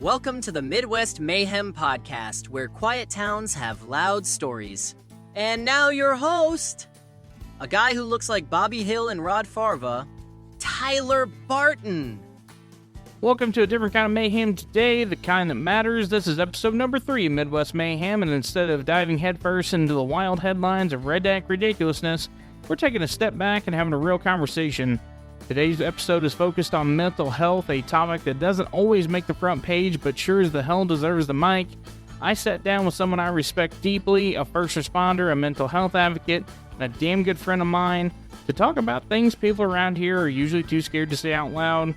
Welcome to the Midwest Mayhem Podcast, where quiet towns have loud stories. And now your host, a guy who looks like Bobby Hill and Rod Farva, Tyler Barton. Welcome to a different kind of mayhem today, the kind that matters. This is episode number 3 of Midwest Mayhem, and instead of diving headfirst into the wild headlines of redneck ridiculousness, we're taking a step back and having a real conversation. Today's episode is focused on mental health, a topic that doesn't always make the front page, but sure as the hell deserves the mic. I sat down with someone I respect deeply, a first responder, a mental health advocate, and a damn good friend of mine, to talk about things people around here are usually too scared to say out loud.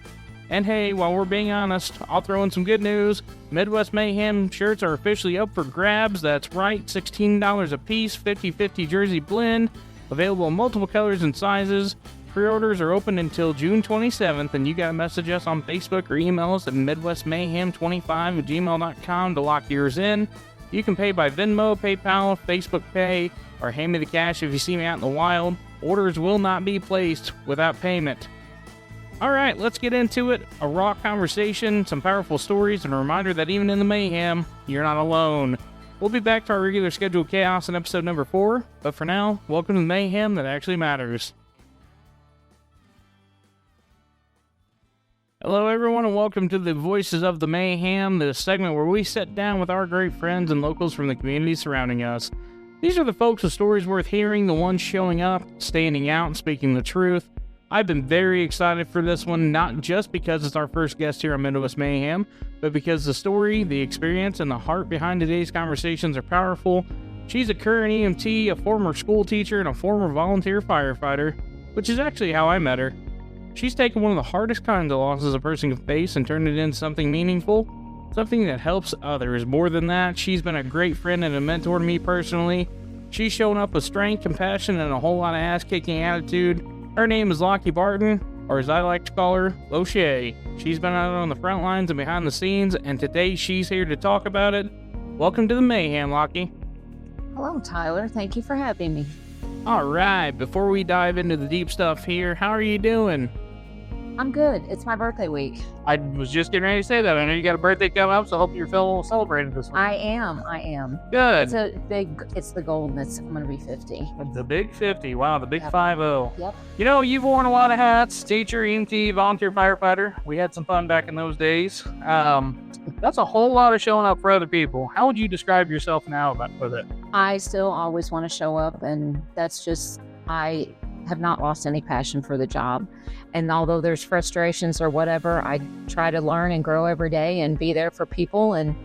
And hey, while we're being honest, I'll throw in some good news. Midwest Mayhem shirts are officially up for grabs. That's right, $16 a piece, 50-50 jersey blend, available in multiple colors and sizes. Pre-orders are open until June 27th, and you gotta message us on Facebook or email us at midwestmayhem25@gmail.com to lock yours in. You can pay by Venmo, PayPal, Facebook Pay, or hand me the cash if you see me out in the wild. Orders will not be placed without payment. Alright, let's get into it. A raw conversation, some powerful stories, and a reminder that even in the mayhem, you're not alone. We'll be back to our regular scheduled chaos in episode number 4, but for now, welcome to the mayhem that actually matters. Hello everyone, and welcome to the Voices of the Mayhem, the segment where we sit down with our great friends and locals from the community surrounding us. These are the folks with stories worth hearing, the ones showing up, standing out, and speaking the truth. I've been very excited for this one, not just because it's our first guest here on Midwest Mayhem, but because the story, the experience, and the heart behind today's conversations are powerful. She's a current EMT, a former school teacher, and a former volunteer firefighter, which is actually how I met her. She's taken one of the hardest kinds of losses a person can face and turned it into something meaningful, something that helps others. More than that, she's been a great friend and a mentor to me personally. She's shown up with strength, compassion, and a whole lot of ass-kicking attitude. Her name is Lochie Barton, or as I like to call her, Lochie. She's been out on the front lines and behind the scenes, and today she's here to talk about it. Welcome to the Mayhem, Lochie. Hello, Tyler. Thank you for having me. Alright, before we dive into the deep stuff here, how are you doing? I'm good. It's my birthday week. I was just getting ready to say that. I know you got a birthday coming up, so I hope you're feeling celebrated this week. I am. Good. It's the goal, and I'm going to be 50. The big 50. Wow, the big Yep. 50. Yep. You know, you've worn a lot of hats. Teacher, EMT, volunteer firefighter. We had some fun back in those days. That's a whole lot of showing up for other people. How would you describe yourself now with it? I still always want to show up, and that's just, I have not lost any passion for the job. And although there's frustrations or whatever, I try to learn and grow every day and be there for people. And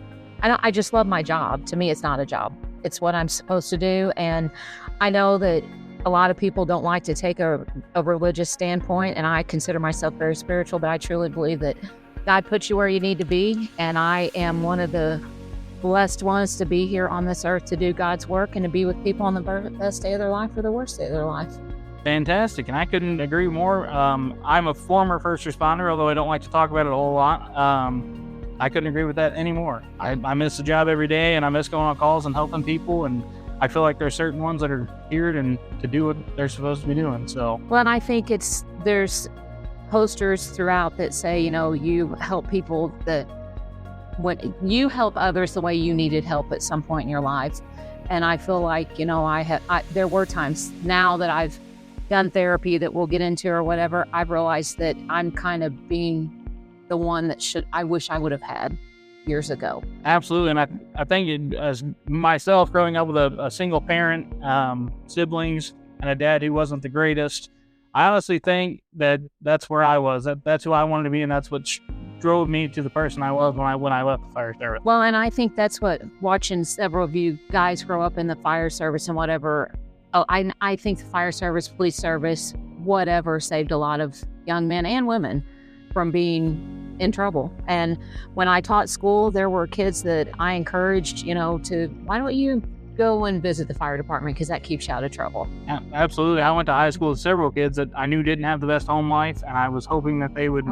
I just love my job. To me, it's not a job. It's what I'm supposed to do. And I know that a lot of people don't like to take a religious standpoint, and I consider myself very spiritual, but I truly believe that God puts you where you need to be. And I am one of the blessed ones to be here on this earth to do God's work and to be with people on the best day of their life or the worst day of their life. Fantastic, and I couldn't agree more. I'm a former first responder, although I don't like to talk about it a whole lot. I couldn't agree with that anymore. I miss the job every day, and I miss going on calls and helping people, and I feel like there's certain ones that are here to do what they're supposed to be doing. So, well, and I think there's posters throughout that say, you help people when you help others the way you needed help at some point in your life. And I feel like, there were times now that I've done therapy that we'll get into or whatever, I've realized that I'm kind of being the one that I wish I would have had years ago. Absolutely, and I think as myself growing up with a single parent, siblings, and a dad who wasn't the greatest, I honestly think that's where I was. That's who I wanted to be, and that's what drove me to the person I was when I left the fire service. Well, and I think that's what watching several of you guys grow up in the fire service and whatever. I think the fire service, police service, whatever, saved a lot of young men and women from being in trouble. And when I taught school, there were kids that I encouraged, why don't you go and visit the fire department, because that keeps you out of trouble. Yeah, absolutely. I went to high school with several kids that I knew didn't have the best home life, and I was hoping that they would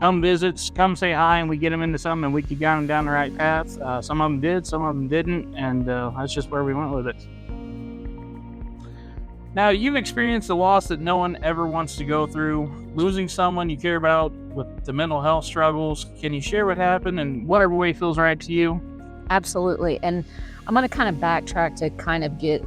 come visit, come say hi, and we get them into something, and we could guide them down the right path. Some of them did, some of them didn't, and that's just where we went with it. Now, you've experienced the loss that no one ever wants to go through, losing someone you care about with the mental health struggles. Can you share what happened in whatever way feels right to you? Absolutely. And I'm going to kind of backtrack to kind of get,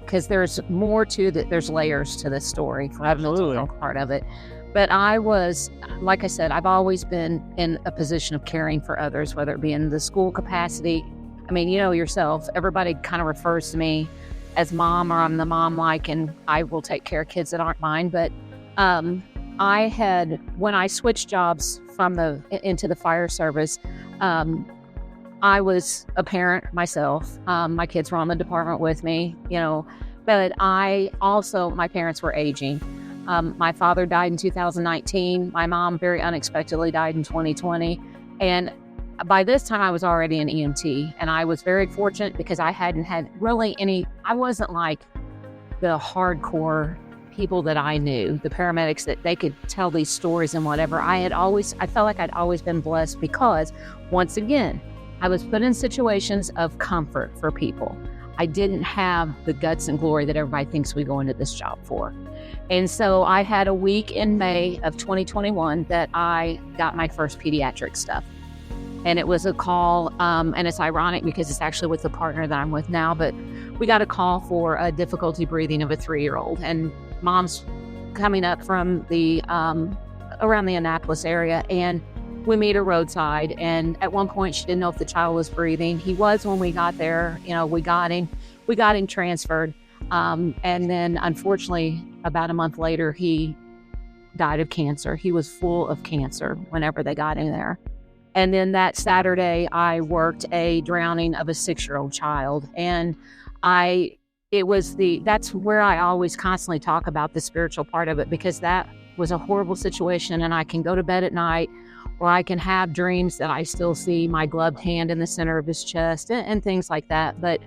because there's more to that. There's layers to this story. Absolutely. Part of it. But I was, like I said, I've always been in a position of caring for others, whether it be in the school capacity. I mean, you know yourself, everybody kind of refers to me as mom, or I'm the mom like, and I will take care of kids that aren't mine. But I had, when I switched jobs from into the fire service, I was a parent myself. My kids were on the department with me, you know, but my parents were aging. My father died in 2019. My mom very unexpectedly died in 2020. And by this time I was already an EMT, and I was very fortunate because I hadn't had really I wasn't like the hardcore people that I knew, the paramedics that they could tell these stories and whatever. I felt like I'd always been blessed because, once again, I was put in situations of comfort for people. I didn't have the guts and glory that everybody thinks we go into this job for. And so I had a week in May of 2021 that I got my first pediatric stuff. And it was a call, and it's ironic because it's actually with the partner that I'm with now, but we got a call for a difficulty breathing of a 3-year-old. And mom's coming up from around the Annapolis area, and we meet her roadside. And at one point she didn't know if the child was breathing. He was when we got there. You know, we got him transferred. And then unfortunately, about a month later, he died of cancer. He was full of cancer whenever they got him there. And then that Saturday, I worked a drowning of a 6-year-old child. And that's where I always constantly talk about the spiritual part of it, because that was a horrible situation. And I can go to bed at night, or I can have dreams that I still see my gloved hand in the center of his chest and things like that. But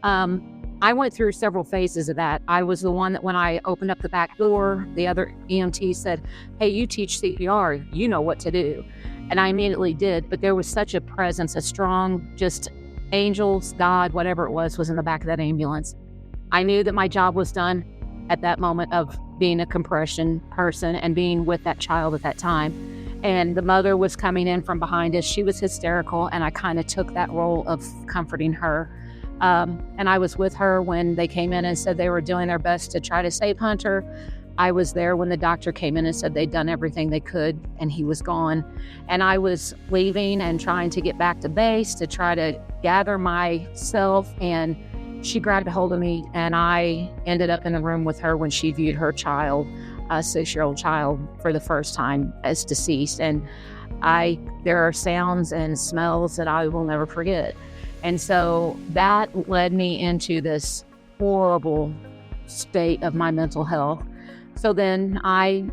I went through several phases of that. I was the one that when I opened up the back door, the other EMT said, "Hey, you teach CPR, you know what to do." And I immediately did, but there was such a presence, a strong, just angels, God, whatever it was in the back of that ambulance. I knew that my job was done at that moment of being a compression person and being with that child at that time. And the mother was coming in from behind us. She was hysterical, and I kind of took that role of comforting her. And I was with her when they came in and said they were doing their best to try to save Hunter. I was there when the doctor came in and said they'd done everything they could, and he was gone. And I was leaving and trying to get back to base to try to gather myself, and she grabbed a hold of me, and I ended up in the room with her when she viewed her child, a 6-year-old child, for the first time as deceased. And there are sounds and smells that I will never forget. And so that led me into this horrible state of my mental health. So then I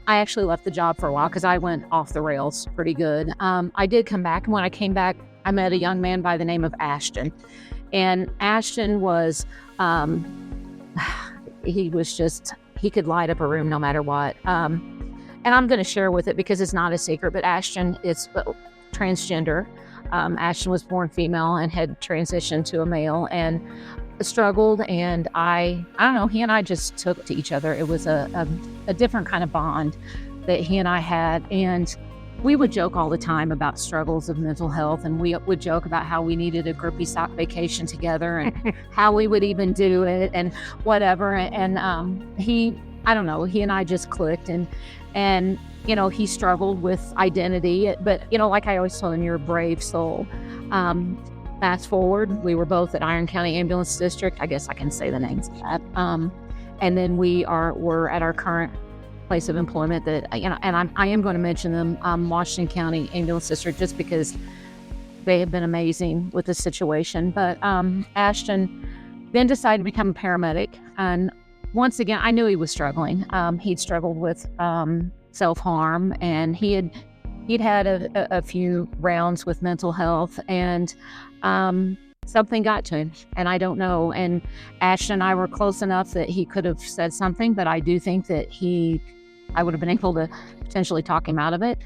actually left the job for a while because I went off the rails pretty good. I did come back, and when I came back, I met a young man by the name of Ashton. And Ashton was, he could light up a room no matter what. And I'm going to share with it because it's not a secret, but Ashton is transgender. Ashton was born female and had transitioned to a male and struggled. And I don't know, he and I just took to each other. It was a different kind of bond that he and I had. And we would joke all the time about struggles of mental health, and we would joke about how we needed a grippy sock vacation together and how we would even do it and whatever. And he and I just clicked, and you know, he struggled with identity, but you know, like I always told him, you're a brave soul. Fast forward, we were both at Iron County Ambulance District. I guess I can say the names of that. And then we're at our current place of employment that, you know, and I am going to mention them, Washington County Ambulance District, just because they have been amazing with the situation. But Ashton then decided to become a paramedic. And once again, I knew he was struggling. He'd struggled with self-harm, and he'd had a few rounds with mental health, and something got to him, and I don't know. And Ashton and I were close enough that he could have said something, but I do think that I would have been able to potentially talk him out of it.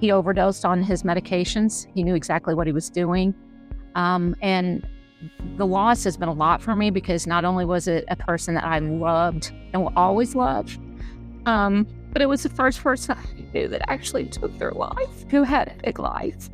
He overdosed on his medications. He knew exactly what he was doing. And the loss has been a lot for me because not only was it a person that I loved and will always love, but it was the first person I knew that actually took their life, who had a big life.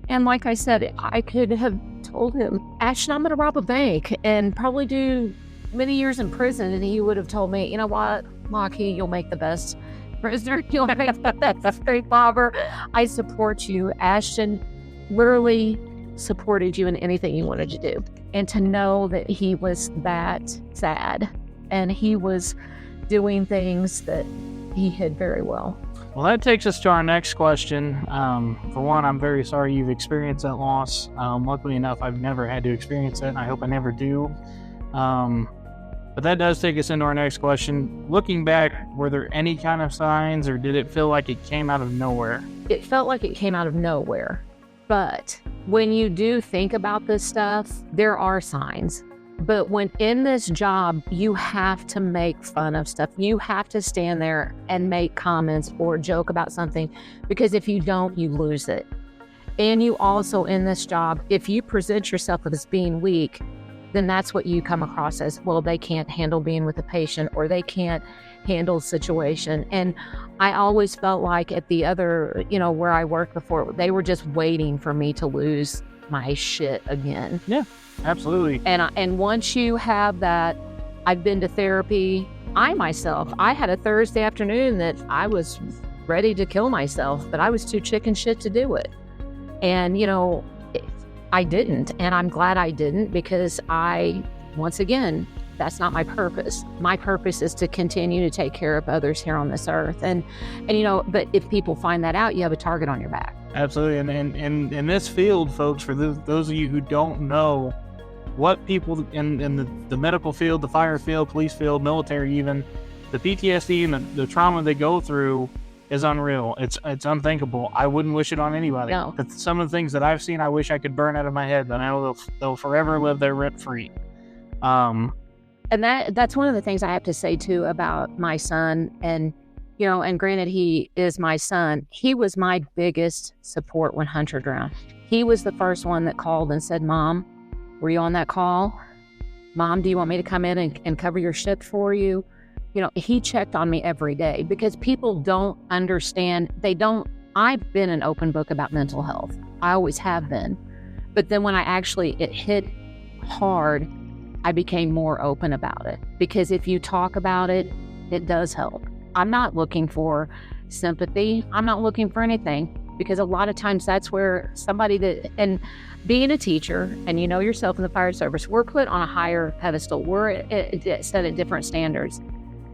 And like I said, I could have told him, Ashton, I'm going to rob a bank and probably do many years in prison. And he would have told me, you know what, Lochie, you'll make the best prisoner. You'll make the best bank robber. I support you. Ashton literally supported you in anything you wanted to do. And to know that he was that sad and he was doing things that he hid very well. Well, that takes us to our next question. For one, I'm very sorry you've experienced that loss. Luckily enough, I've never had to experience it, and I hope I never do. But that does take us into our next question. Looking back, were there any kind of signs, or did it feel like it came out of nowhere? It felt like it came out of nowhere. But when you do think about this stuff, there are signs. But when in this job, you have to make fun of stuff. You have to stand there and make comments or joke about something, because if you don't, you lose it. And you also, in this job, if you present yourself as being weak, then that's what you come across as, well, they can't handle being with a patient, or they can't handle the situation. And I always felt like at the other, where I worked before, they were just waiting for me to lose my shit again. Yeah, absolutely. And once you have that, I've been to therapy. I had a Thursday afternoon that I was ready to kill myself, but I was too chicken shit to do it. And, I didn't, and I'm glad I didn't, because once again, that's not my purpose. My purpose is to continue to take care of others here on this earth. And but if people find that out, you have a target on your back. Absolutely. And in this field, folks, for those of you who don't know, what people in the medical field, the fire field, police field, military even, the PTSD and the trauma they go through is unreal. It's unthinkable. I wouldn't wish it on anybody. No. But some of the things that I've seen, I wish I could burn out of my head, but I know they'll forever live there rent-free. And that's one of the things I have to say too about my son. And and granted, he is my son. He was my biggest support when Hunter drowned. He was the first one that called and said, Mom, were you on that call? Mom, do you want me to come in and cover your shift for you? He checked on me every day, because people don't understand. I've been an open book about mental health. I always have been. But then when it hit hard, I became more open about it, because if you talk about it, it does help. I'm not looking for sympathy. I'm not looking for anything, because a lot of times that's where and being a teacher, and yourself in the fire service, we're put on a higher pedestal. We're set at different standards.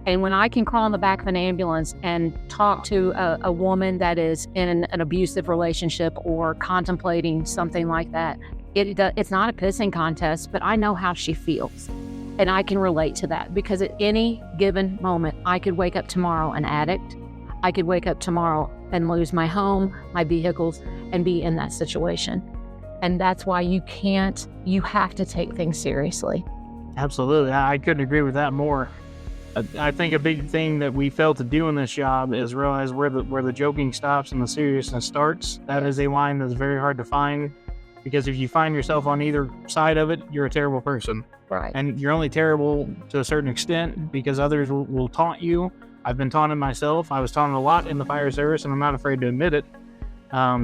And when I can crawl in the back of an ambulance and talk to a woman that is in an abusive relationship or contemplating something like that, it's not a pissing contest, but I know how she feels. And I can relate to that, because at any given moment, I could wake up tomorrow an addict. I could wake up tomorrow and lose my home, my vehicles, and be in that situation. And that's why you have to take things seriously. Absolutely. I couldn't agree with that more. I think a big thing that we fail to do in this job is realize where the joking stops and the seriousness starts. That is a line that's very hard to find, because if you find yourself on either side of it, you're a terrible person. Right. And you're only terrible to a certain extent because others will taunt you. I've been taunted myself. I was taunted a lot in the fire service, and I'm not afraid to admit it.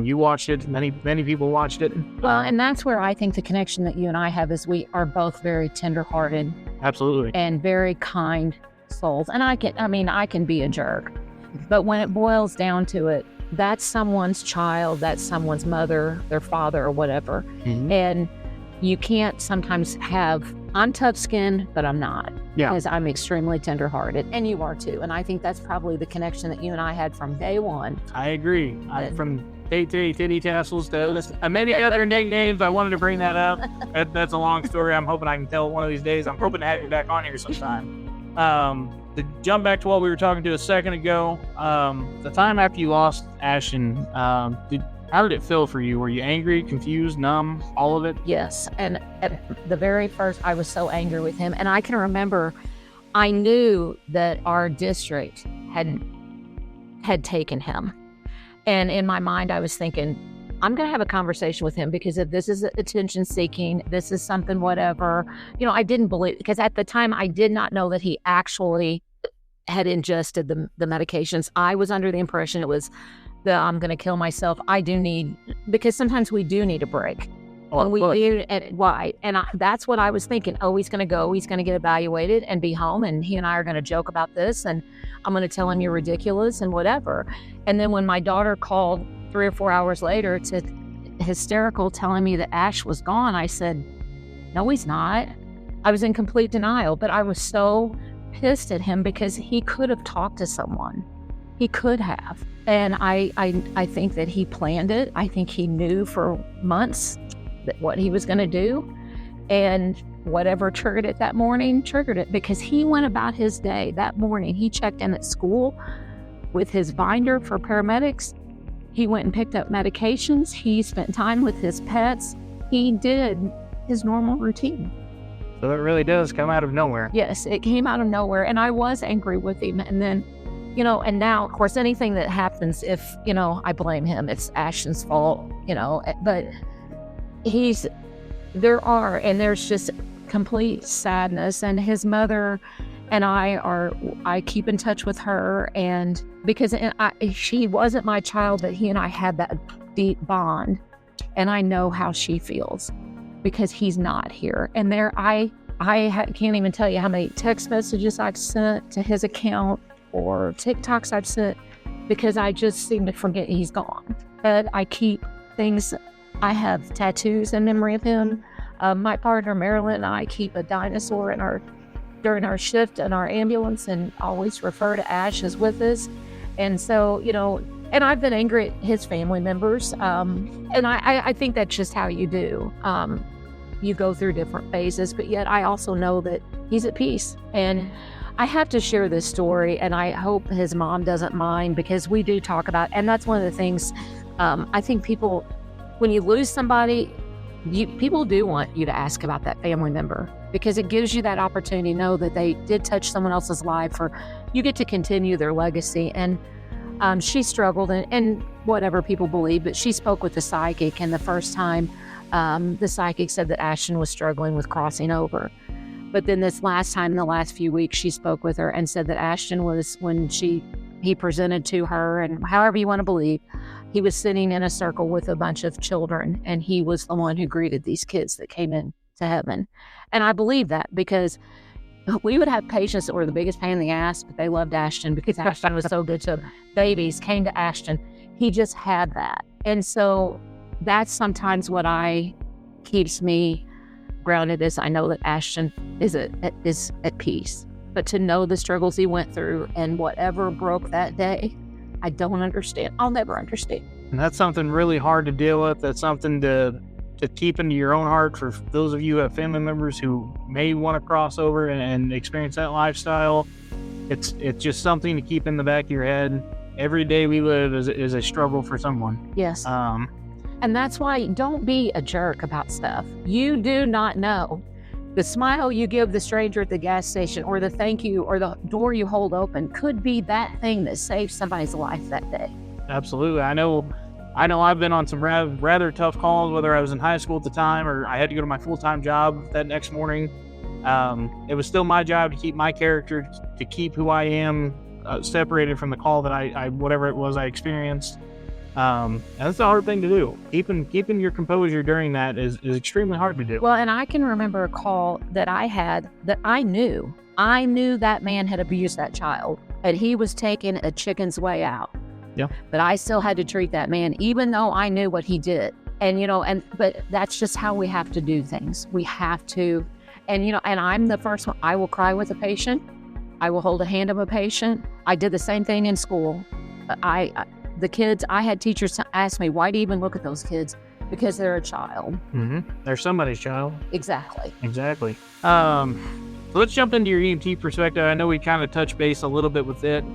You watched it. Many people watched it. Well, and that's where I think the connection that you and I have is we are both very tender-hearted. Absolutely. And very kind souls. And I can be a jerk, but when it boils down to it, that's someone's child, that's someone's mother, their father, or whatever. Mm-hmm. And you can't sometimes I'm tough skinned, but I'm not. Yeah. Because I'm extremely tenderhearted, and you are too. And I think that's probably the connection that you and I had from day one. I agree. From titty tassels to many other nicknames. I wanted to bring that up. That's a long story. I'm hoping I can tell it one of these days. I'm hoping to have you back on here sometime. To jump back to what we were talking to a second ago, the time after you lost Ashton, how did it feel for you? Were you angry, confused, numb, all of it? Yes. And at the very first, I was so angry with him. And I can remember, I knew that our district had taken him. And in my mind, I was thinking, I'm going to have a conversation with him, because if this is attention seeking, this is something, whatever, I didn't believe, because at the time I did not know that he actually had ingested the medications. I was under the impression it was I'm going to kill myself. Because sometimes we do need a break. And we do, and why? And that's what I was thinking. Oh, he's going to get evaluated and be home, and he and I are going to joke about this, and I'm going to tell him you're ridiculous and whatever. And then when my daughter called 3 or 4 hours later to hysterical, telling me that Ash was gone, I said, no, he's not. I was in complete denial, but I was so pissed at him because he could have talked to someone. He could have. And I think that he planned it. I think he knew for months that what he was going to do, and whatever triggered it that morning, triggered it, because he went about his day that morning. He checked in at school with his binder for paramedics. He went and picked up medications. He spent time with his pets. He did his normal routine. So it really does come out of nowhere. Yes, it came out of nowhere, and I was angry with him. And then, and now, of course, anything that happens, if, I blame him, it's Ashton's fault, but there's just complete sadness. And his mother and I keep in touch with her, and because she wasn't my child, but he and I had that deep bond, and I know how she feels because he's not here. And I can't even tell you how many text messages I've sent to his account or TikToks I've sent, because I just seem to forget he's gone. But I keep things. I have tattoos in memory of him. My partner Marilyn and I keep a dinosaur during our shift in our ambulance, and always refer to Ash as with us. And so, and I've been angry at his family members. And I think that's just how you do. You go through different phases, but yet I also know that he's at peace. And I have to share this story, and I hope his mom doesn't mind, because we do talk about, and that's one of the things, I think people, when you lose somebody, people do want you to ask about that family member, because it gives you that opportunity to know that they did touch someone else's life, or you get to continue their legacy. And she struggled, and whatever people believe, but she spoke with the psychic, and the first time the psychic said that Ashton was struggling with crossing over. But then this last time, in the last few weeks, she spoke with her and said that Ashton was, when he presented to her, and however you want to believe, he was sitting in a circle with a bunch of children, and he was the one who greeted these kids that came in to heaven. And I believe that, because we would have patients that were the biggest pain in the ass, but they loved Ashton because Ashton was so good to them. Babies came to Ashton. He just had that. And so that's sometimes what keeps me grounded, is I know that Ashton is at peace. But to know the struggles he went through and whatever broke that day, I don't understand. I'll never understand. And that's something really hard to deal with. That's something to keep into your own heart for those of you who have family members who may want to cross over and experience that lifestyle. It's just something to keep in the back of your head. Every day we live is a struggle for someone. Yes. And that's why don't be a jerk about stuff. You do not know. The smile you give the stranger at the gas station, or the thank you, or the door you hold open could be that thing that saves somebody's life that day. Absolutely. I know I've been on some rather tough calls, whether I was in high school at the time or I had to go to my full-time job that next morning. It was still my job to keep my character, to keep who I am separated from the call that I whatever it was I experienced. And that's a hard thing to do. Keeping your composure during that is extremely hard to do. Well, and I can remember a call that I had that I knew that man had abused that child, and he was taking a chicken's way out. Yeah. But I still had to treat that man, even though I knew what he did. And but that's just how we have to do things. We have to, and I'm the first one. I will cry with a patient. I will hold a hand of a patient. I did the same thing in school. The kids, I had teachers ask me, why do you even look at those kids? Because they're a child. Mm-hmm. They're somebody's child. Exactly. So let's jump into your EMT perspective. I know we kind of touched base a little bit with it.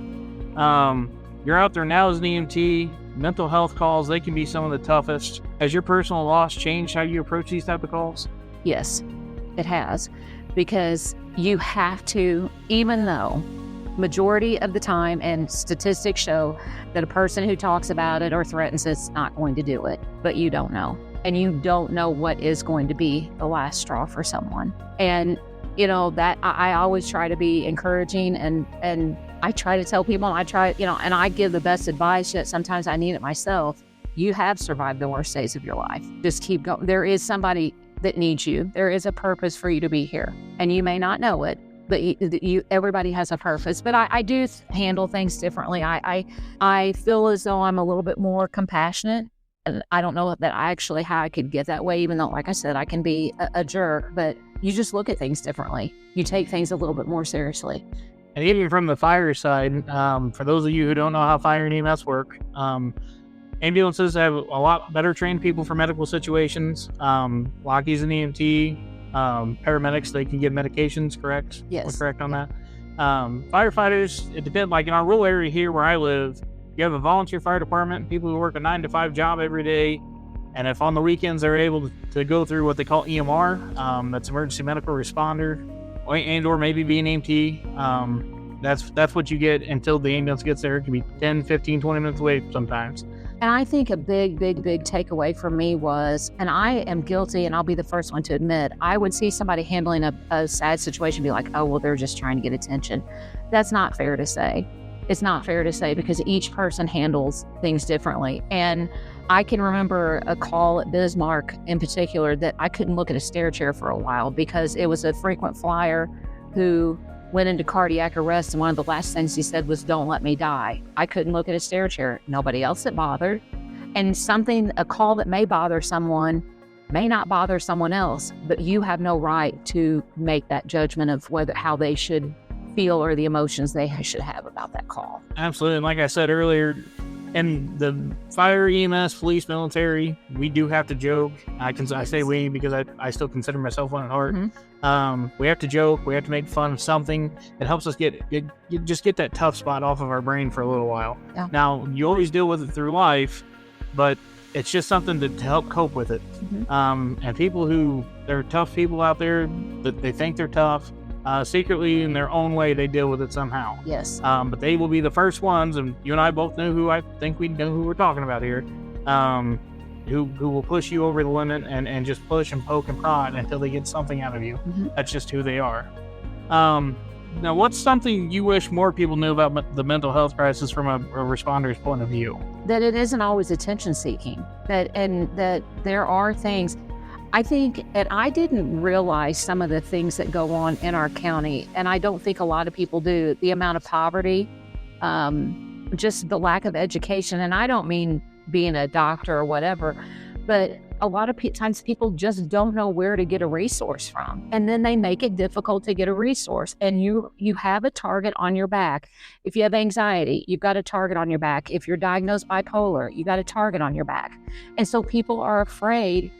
You're out there now as an EMT. Mental health calls, they can be some of the toughest. Has your personal loss changed how you approach these type of calls? Yes, it has. Because you have to, even though majority of the time, and statistics show that a person who talks about it or threatens it's not going to do it, but you don't know. And you don't know what is going to be the last straw for someone. And, that I always try to be encouraging, and I try to tell people, and I give the best advice, yet sometimes I need it myself. You have survived the worst days of your life. Just keep going. There is somebody that needs you. There is a purpose for you to be here, and you may not know it, but everybody has a purpose. But I do handle things differently. I feel as though I'm a little bit more compassionate, and I don't know that how I could get that way, even though, like I said, I can be a jerk, but you just look at things differently. You take things a little bit more seriously. And even from the fire side, for those of you who don't know how fire and EMS work, ambulances have a lot better trained people for medical situations. Lochie's an EMT. Paramedics, they can give medications, correct? Yes. We're correct on that. Firefighters, it depends. Like in our rural area here where I live, you have a volunteer fire department, people who work a 9-to-5 job every day. And if on the weekends they're able to go through what they call EMR, that's emergency medical responder, and or maybe be an EMT, that's what you get until the ambulance gets there. It can be 10, 15, 20 minutes away sometimes. And I think a big takeaway for me was, and I am guilty, and I'll be the first one to admit, I would see somebody handling a sad situation, be like, oh, well, they're just trying to get attention. That's not fair to say. It's not fair to say, because each person handles things differently. And I can remember a call at Bismarck in particular that I couldn't look at a stair chair for a while, because it was a frequent flyer who went into cardiac arrest, and one of the last things he said was, don't let me die. I couldn't look at a stair chair. Nobody else that bothered. And a call that may bother someone may not bother someone else, but you have no right to make that judgment of how they should feel or the emotions they should have about that call. Absolutely. And like I said earlier, in the fire, EMS, police, military, we do have to joke. I say we because I still consider myself one at heart. Mm-hmm. We have to joke. We have to make fun of something. It helps us get that tough spot off of our brain for a little while. Yeah. Now, you always deal with it through life, but it's just something to help cope with it. Mm-hmm. And people there are tough people out there that they think they're tough. Secretly, in their own way, they deal with it somehow. Yes. But they will be the first ones, and you and I both know who I think we know who we're talking about here, who will push you over the limit and just push and poke and prod until they get something out of you. Mm-hmm. That's just who they are. Now, what's something you wish more people knew about the mental health crisis from a responder's point of view? That it isn't always attention seeking, that there are things. I think, and I didn't realize some of the things that go on in our county, and I don't think a lot of people do, the amount of poverty, just the lack of education. And I don't mean being a doctor or whatever, but a lot of times people just don't know where to get a resource from. And then they make it difficult to get a resource. And you have a target on your back. If you have anxiety, you've got a target on your back. If you're diagnosed bipolar, you got a target on your back. And so people are afraid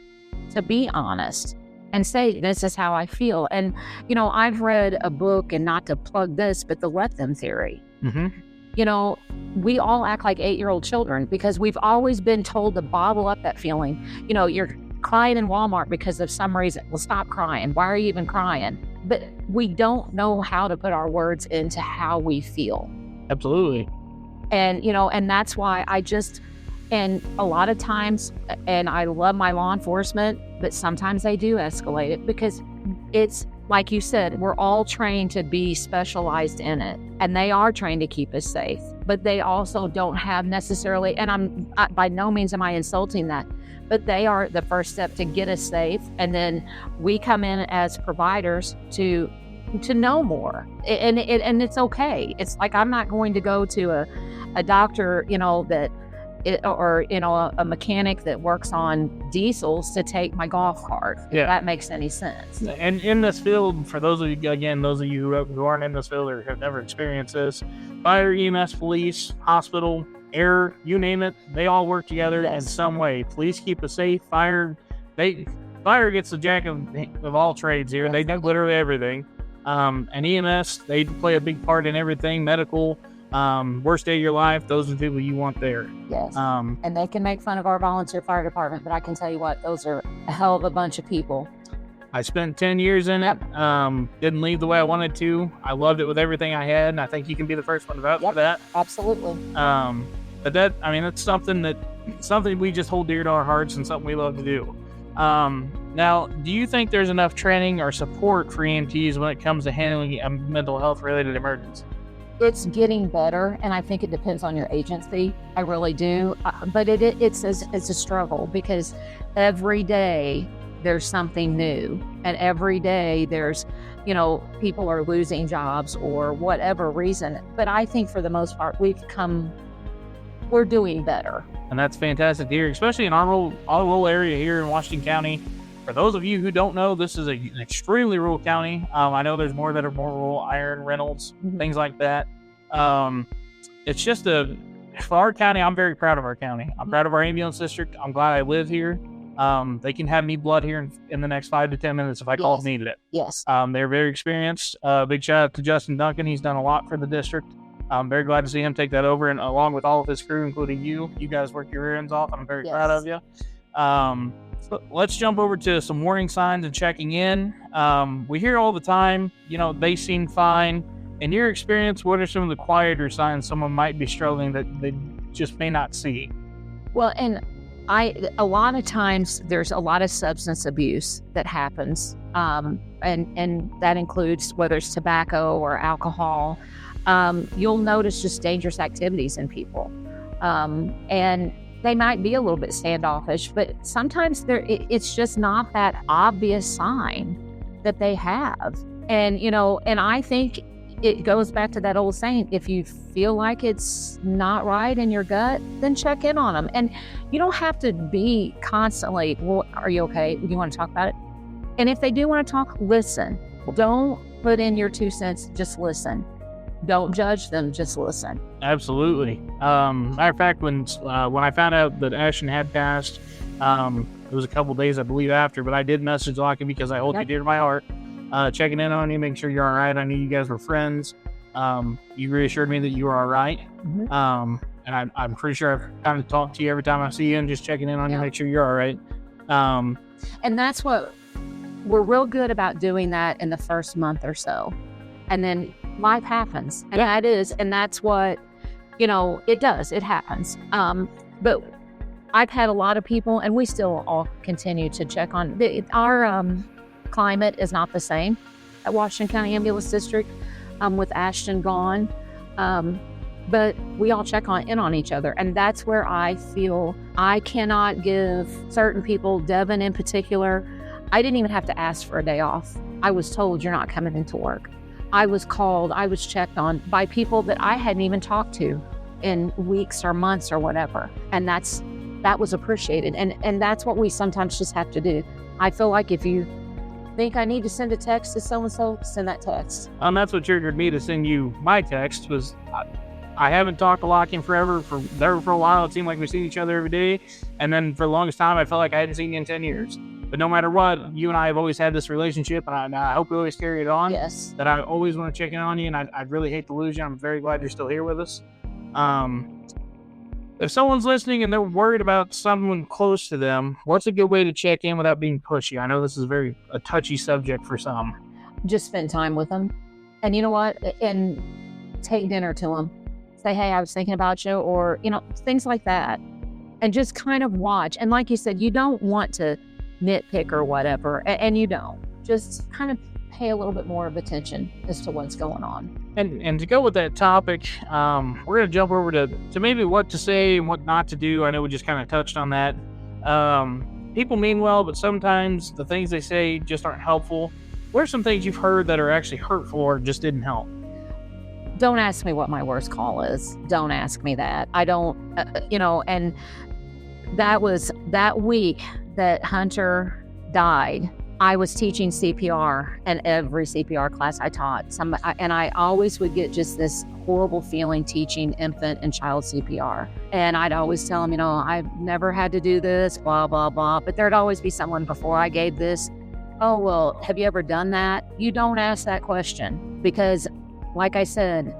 to be honest and say, this is how I feel. And, I've read a book, and not to plug this, but the let them theory. Mm-hmm. We all act like 8-year-old children because we've always been told to bottle up that feeling. You're crying in Walmart because of some reason. Well, stop crying. Why are you even crying? But we don't know how to put our words into how we feel. Absolutely. And, and that's why and a lot of times, and I love my law enforcement, but sometimes they do escalate it because it's, like you said, we're all trained to be specialized in it, and they are trained to keep us safe, but they also don't have necessarily, and by no means am I insulting that, but they are the first step to get us safe. And then we come in as providers to know more, and it's okay. It's like, I'm not going to go to a doctor, a mechanic that works on diesels to take my golf cart. Yeah. If that makes any sense. And in this field, for those of you who aren't in this field or have never experienced this, fire, EMS, police, hospital, air, you name it, they all work together in some way. Police keep us safe. Fire gets the jack of all trades here. Yes. They do literally everything. And EMS, they play a big part in everything. Medical, worst day of your life, those are the people you want there. Yes. And they can make fun of our volunteer fire department, but I can tell you what, those are a hell of a bunch of people. I spent 10 years in it. Didn't leave the way I wanted to. I loved it with everything I had, and I think you can be the first one to vouch for that. Absolutely. But that's something we just hold dear to our hearts and something we love to do. Now, do you think there's enough training or support for EMTs when it comes to handling a mental health related emergency? It's getting better, and I think it depends on your agency. I really do. But it's a struggle because every day there's something new, and every day there's, people are losing jobs or whatever reason. But I think for the most part, we're doing better. And that's fantastic to hear, especially in our rural area here in Washington County. For those of you who don't know, this is an extremely rural county. I know there's more that are more rural, Iron, Reynolds, things like that. It's just for our county, I'm very proud of our county. I'm proud of our ambulance district. I'm glad I live here. They can have me blood here in the next 5 to 10 minutes if I call if needed it. Yes. They're very experienced. Big shout out to Justin Duncan. He's done a lot for the district. I'm very glad to see him take that over, and along with all of his crew, including you. You guys work your rear ends off. I'm very proud of you. So let's jump over to some warning signs and checking in. We hear all the time, they seem fine. In your experience, what are some of the quieter signs someone might be struggling that they just may not see? Well, and a lot of times there's a lot of substance abuse that happens, and that includes whether it's tobacco or alcohol. You'll notice just dangerous activities in people, and they might be a little bit standoffish, but sometimes it's just not that obvious sign that they have. And I think it goes back to that old saying, if you feel like it's not right in your gut, then check in on them. And you don't have to be constantly, well, are you okay? Do you want to talk about it? And if they do want to talk, listen. Don't put in your 2 cents, just listen. Don't judge them, just listen. Absolutely. Matter of fact, when I found out that Ashton had passed, it was a couple days, I believe, after, but I did message Lochie because I hold you dear to my heart. Checking in on you, making sure you're all right. I knew you guys were friends. You reassured me that you were all right. Mm-hmm. And I'm pretty sure I've kind of talked to you every time I see you and just checking in on you, make sure you're all right. And that's what we're real good about doing that in the first month or so. And then life happens. And that's what, it does. It happens. But I've had a lot of people, and we still all continue to check on our climate is not the same at Washington County Ambulance District with Ashton gone, but we all check in on each other, and that's where I feel I cannot give certain people, Devin in particular. I didn't even have to ask for a day off. I was told you're not coming into work. I was called, I was checked on by people that I hadn't even talked to in weeks or months or whatever, and that was appreciated, and that's what we sometimes just have to do. I feel like if you think I need to send a text to so-and-so, send that text. That's what triggered me to send you my text. Was I haven't talked to Lochie forever. For a while, it seemed like we've seen each other every day. And then for the longest time, I felt like I hadn't seen you in 10 years. But no matter what, you and I have always had this relationship, and I hope we always carry it on. Yes. That I always want to check in on you, and I'd really hate to lose you. I'm very glad you're still here with us. If someone's listening and they're worried about someone close to them, what's a good way to check in without being pushy? I know this is a touchy subject for some. Just spend time with them. And you know what? And take dinner to them. Say, hey, I was thinking about you, or, things like that. And just kind of watch. And like you said, you don't want to nitpick or whatever, and you don't. Just kind of pay a little bit more of attention as to what's going on. And to go with that topic, we're going to jump over to maybe what to say and what not to do. I know we just kind of touched on that. People mean well, but sometimes the things they say just aren't helpful. What are some things you've heard that are actually hurtful or just didn't help? Don't ask me what my worst call is. Don't ask me that. I don't, and that was that week that Hunter died. I was teaching CPR, and every CPR class I taught, and I always would get just this horrible feeling teaching infant and child CPR. And I'd always tell them, I've never had to do this, blah, blah, blah. But there'd always be someone before I gave this, oh, well, have you ever done that? You don't ask that question because, like I said,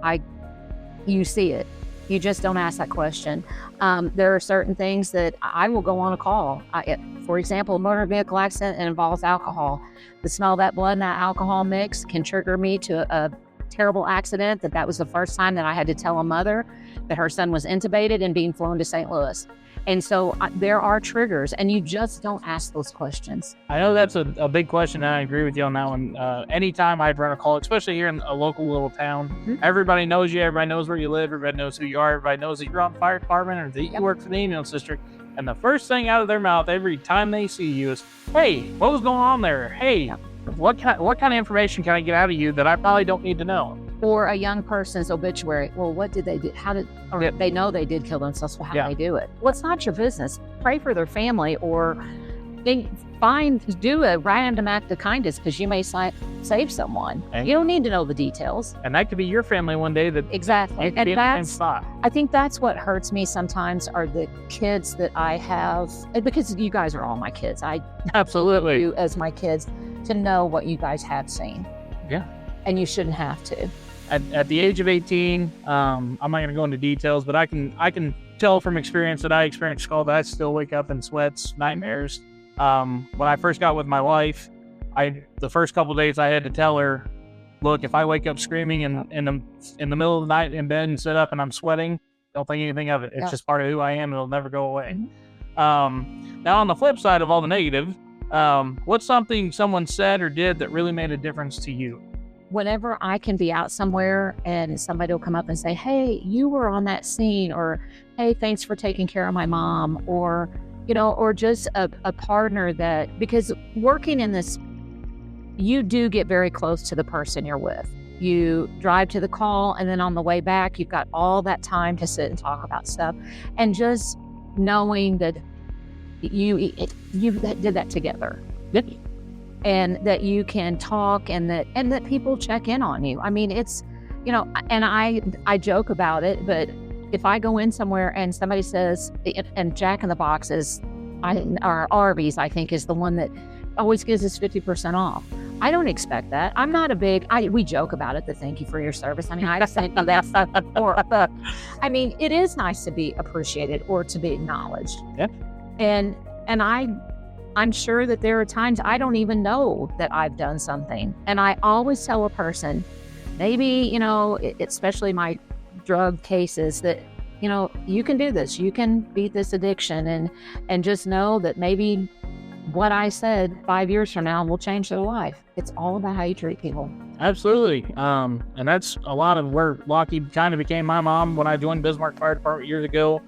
you see it. You just don't ask that question. There are certain things that I will go on a call. For example, a motor vehicle accident that involves alcohol. The smell of that blood and that alcohol mix can trigger me to a terrible accident. That was the first time that I had to tell a mother that her son was intubated and being flown to St. Louis. And so there are triggers, and you just don't ask those questions. I know that's a big question, and I agree with you on that one. Anytime I'd run a call, especially here in a local little town, everybody knows you, everybody knows where you live, everybody knows who you are, everybody knows that you're on the fire department or that you work for the ambulance district. And the first thing out of their mouth every time they see you is, hey, what was going on there? Hey, what kind of information can I get out of you that I probably don't need to know? Or a young person's obituary. Well, what did they do? They know they did kill themselves. Well, how did they do it? Well, it's not your business. Pray for their family, or do a random act of kindness because you may save someone. You don't need to know the details. And that could be your family one day. Exactly. And I think that's what hurts me sometimes are the kids that I have, because you guys are all my kids. I absolutely you as my kids to know what you guys have seen. Yeah. And you shouldn't have to. At the age of 18, I'm not going to go into details, but I can tell from experience that I experienced scald. I still wake up in sweats, nightmares. When I first got with my wife, the first couple of days I had to tell her, look, if I wake up screaming in the middle of the night in bed and sit up and I'm sweating, don't think anything of it. It's just part of who I am. It'll never go away. Now, on the flip side of all the negative, what's something someone said or did that really made a difference to you? Whenever I can be out somewhere and somebody will come up and say, hey, you were on that scene, or hey, thanks for taking care of my mom, or, or just a partner because working in this, you do get very close to the person you're with. You drive to the call, and then on the way back, you've got all that time to sit and talk about stuff. And just knowing that you did that together. And that you can talk and that people check in on you. I mean, it's, and I joke about it, but if I go in somewhere and somebody says, and Jack in the Box or Arby's, I think is the one that always gives us 50% off. I don't expect that. I'm not we joke about it, the thank you for your service. I mean, I sent you that stuff before, but I mean, it is nice to be appreciated or to be acknowledged. Yep. And I'm sure that there are times I don't even know that I've done something. And I always tell a person, maybe, especially my drug cases, that, you can do this. You can beat this addiction, and just know that maybe what I said 5 years from now will change their life. It's all about how you treat people. Absolutely. And that's a lot of where Lochie kind of became my mom when I joined Bismarck Fire Department years ago.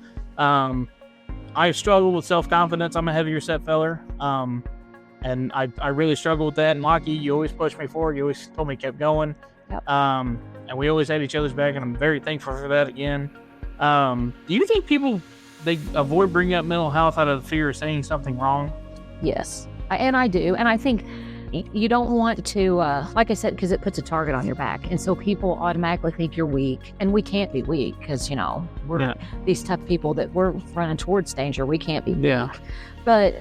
I struggle with self-confidence. I'm a heavier set feller. And I really struggle with that. And Lochie, you always pushed me forward. You always told me to keep going. Yep. And we always had each other's back, and I'm very thankful for that again. Do you think people, they avoid bringing up mental health out of the fear of saying something wrong? Yes, and I do. And I think you don't want to, like I said, because it puts a target on your back. And so people automatically think you're weak. And we can't be weak because, we're these tough people that we're running towards danger. We can't be weak. But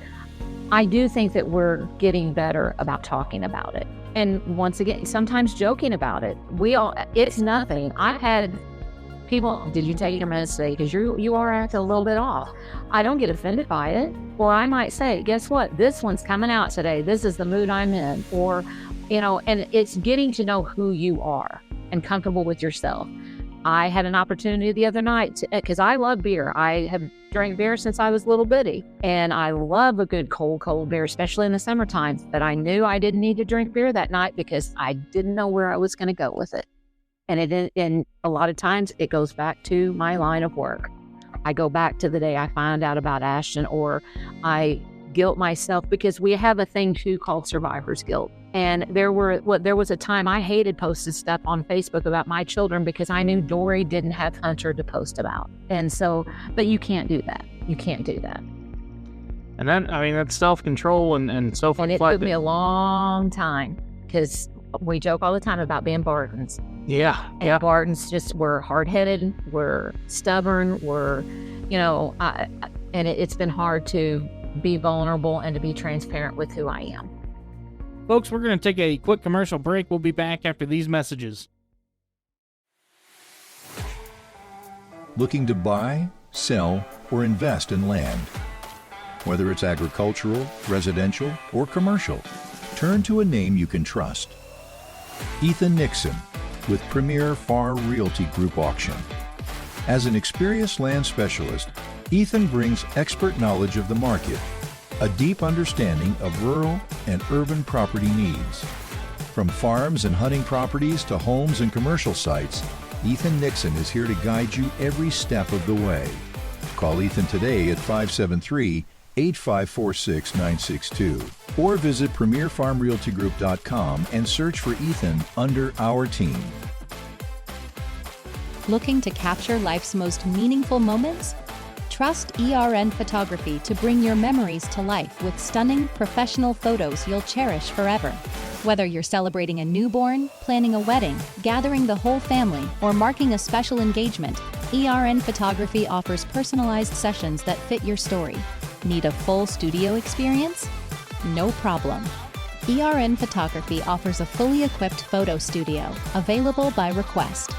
I do think that we're getting better about talking about it. And once again, sometimes joking about it. It's nothing. I've had people, did you take your meds today? Because you are acting a little bit off. I don't get offended by it. Or I might say, guess what? This one's coming out today. This is the mood I'm in. Or, and it's getting to know who you are and comfortable with yourself. I had an opportunity the other night because I love beer. I have drank beer since I was little bitty. And I love a good cold beer, especially in the summertime. But I knew I didn't need to drink beer that night because I didn't know where I was going to go with it. And a lot of times it goes back to my line of work. I go back to the day I found out about Ashton, or I guilt myself because we have a thing too called survivor's guilt. And there was a time I hated posting stuff on Facebook about my children because I knew Dory didn't have Hunter to post about. And so, but you can't do that. You can't do that. And then, that's self-control and self-reflective. And it took me a long time because we joke all the time about being Bartons. Yeah. And Bartons just were hard-headed, were stubborn, and it's been hard to be vulnerable and to be transparent with who I am. Folks, we're going to take a quick commercial break. We'll be back after these messages. looking to buy, sell, or invest in land. Whether it's agricultural, residential, or commercial, turn to a name you can trust. Ethan Nixon with Premier Farm Realty Group Auction. As an experienced land specialist, Ethan brings expert knowledge of the market, a deep understanding of rural and urban property needs. From farms and hunting properties to homes and commercial sites, Ethan Nixon is here to guide you every step of the way. Call Ethan today at 573-854-6962 or visit premierfarmrealtygroup.com and search for Ethan under our team. Looking to capture life's most meaningful moments? Trust ERN Photography to bring your memories to life with stunning, professional photos you'll cherish forever. Whether you're celebrating a newborn, planning a wedding, gathering the whole family, or marking a special engagement, ERN Photography offers personalized sessions that fit your story. Need a full studio experience? No problem. ERN Photography offers a fully equipped photo studio, available by request.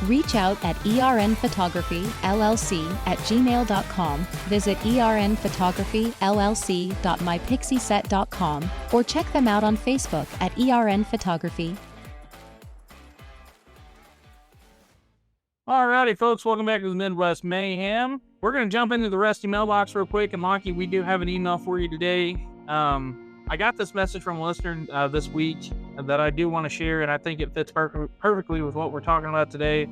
Reach out at ernphotographyllc@gmail.com, visit ernphotographyllc.mypixieset.com, or check them out on Facebook at ERN Photography. Alrighty, folks, welcome back to the Midwest Mayhem. We're going to jump into the Rusty mailbox real quick, and Lochie, we do have an email for you today. I got this message from a listener this week that I do want to share, and I think it fits perfectly with what we're talking about today. It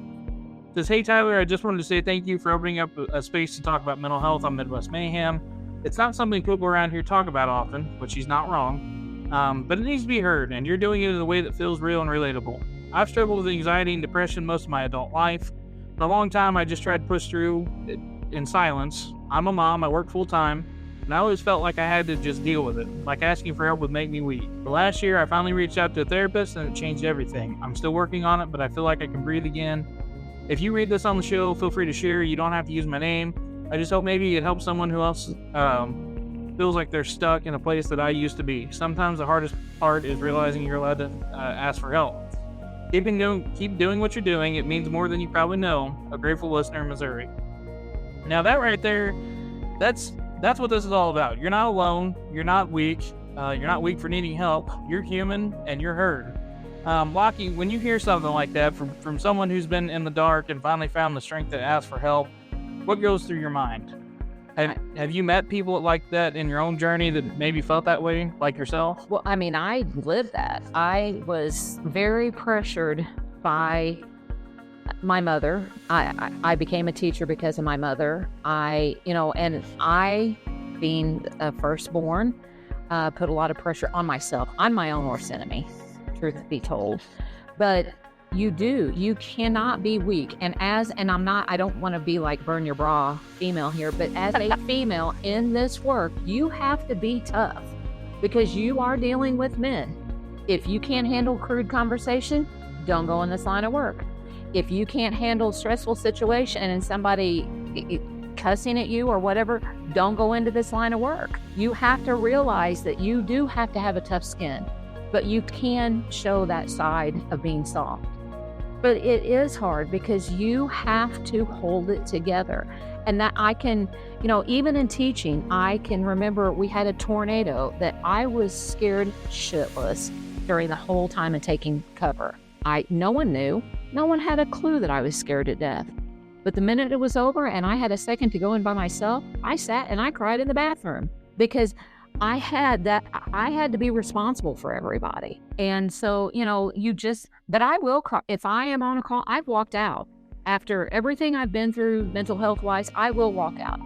says, "Hey Tyler, I just wanted to say thank you for opening up a space to talk about mental health on Midwest Mayhem. It's not something people around here talk about often," which he's not wrong, "but it needs to be heard, and you're doing it in a way that feels real and relatable. I've struggled with anxiety and depression most of my adult life. For a long time, I just tried to push through it in silence. I'm a mom, I work full time, and I always felt like I had to just deal with it, like asking for help would make me weak. But last year, I finally reached out to a therapist, and it changed everything. I'm still working on it, but I feel like I can breathe again. If you read this on the show, feel free to share. You don't have to use my name. I just hope maybe it helps someone who else feels like they're stuck in a place that I used to be. Sometimes the hardest part is realizing you're allowed to ask for help. Keep doing what you're doing. It means more than you probably know. A grateful listener in Missouri." Now that right there, that's what this is all about. You're not alone. You're not weak. You're not weak for needing help. You're human and you're heard. Lochie, when you hear something like that from someone who's been in the dark and finally found the strength to ask for help, what goes through your mind? Have you met people like that in your own journey that maybe felt that way, like yourself? Well, I mean, I lived that. I was very pressured by my mother. I became a teacher because of my mother. And I, being a firstborn, put a lot of pressure on myself. I'm my own worst enemy, truth be told. But you cannot be weak. And I don't want to be like burn your bra female here, but as a female in this work, you have to be tough because you are dealing with men. If you can't handle crude conversation, don't go in this line of work. If you can't handle stressful situation and somebody cussing at you or whatever, don't go into this line of work. You have to realize that you do have to have a tough skin, but you can show that side of being soft. But it is hard because you have to hold it together. And that I can, even in teaching, I can remember we had a tornado that I was scared shitless during the whole time of taking cover. No one knew. No one had a clue that I was scared to death. But the minute it was over and I had a second to go in by myself, I sat and I cried in the bathroom because I had to be responsible for everybody. And so, but I will cry. If I am on a call, I've walked out. After everything I've been through mental health wise, I will walk out.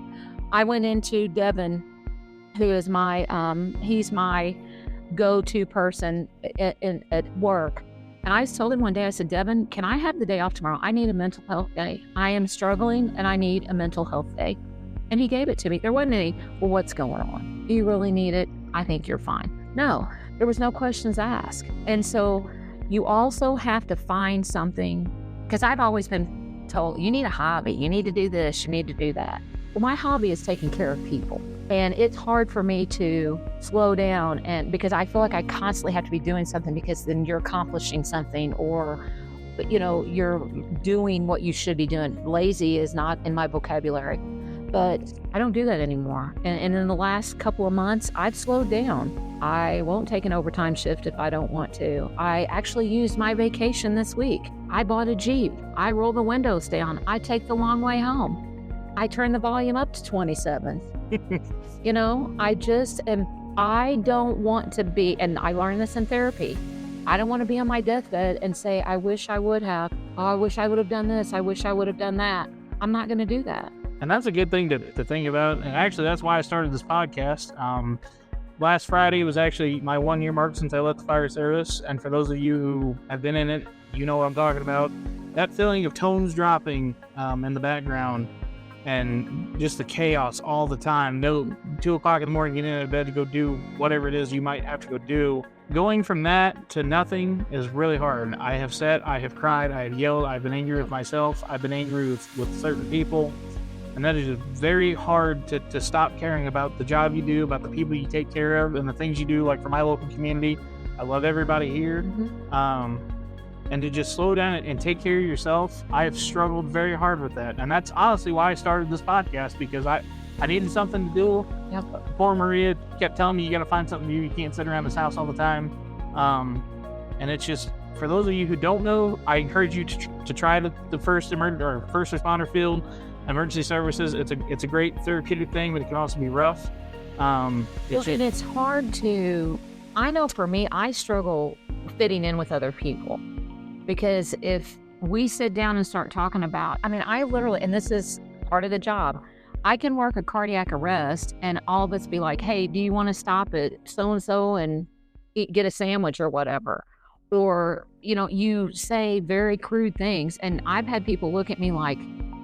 I went into Devin, who is he's my go-to person at work. And I told him one day, I said, "Devin, can I have the day off tomorrow? I need a mental health day. I am struggling and I need a mental health day." And he gave it to me. There wasn't any, "Well, what's going on? Do you really need it? I think you're fine." No, there was no questions asked. And so you also have to find something, because I've always been told, you need a hobby, you need to do this, you need to do that. Well, my hobby is taking care of people. And it's hard for me to slow down because I feel like I constantly have to be doing something because then you're accomplishing something or you're doing what you should be doing. Lazy is not in my vocabulary, but I don't do that anymore. And in the last couple of months, I've slowed down. I won't take an overtime shift if I don't want to. I actually used my vacation this week. I bought a Jeep. I roll the windows down. I take the long way home. I turn the volume up to 27. I don't want to be, and I learned this in therapy. I don't want to be on my deathbed and say, I wish I would have. Oh, I wish I would have done this. I wish I would have done that. I'm not going to do that. And that's a good thing to think about. And actually, that's why I started this podcast. Last Friday was actually my 1 year mark since I left the fire service. And for those of you who have been in it, you know what I'm talking about. That feeling of tones dropping in the background and just the chaos all the time. No, 2 o'clock in the morning, getting out of bed to go do whatever it is you might have to go do. Going from that to nothing is really hard. I have sat, I have cried, I have yelled, I've been angry with myself, I've been angry with certain people. And that is just very hard to stop caring about the job you do, about the people you take care of, and the things you do. Like for my local community, I love everybody here. And to just slow down and take care of yourself, I have struggled very hard with that. And that's honestly why I started this podcast, because I needed something to do. Yep. Poor Maria kept telling me, you got to find something to do. You can't sit around this house all the time. And it's just, for those of you who don't know, I encourage you to try the first responder field. Emergency services, it's a great therapeutic thing, but it can also be rough. And it's hard to, I know for me, I struggle fitting in with other people, because if we sit down and start talking about, I literally, and this is part of the job, I can work a cardiac arrest and all of us be like, hey, do you want to stop at so-and-so and get a sandwich or whatever? Or, you say very crude things. And I've had people look at me like,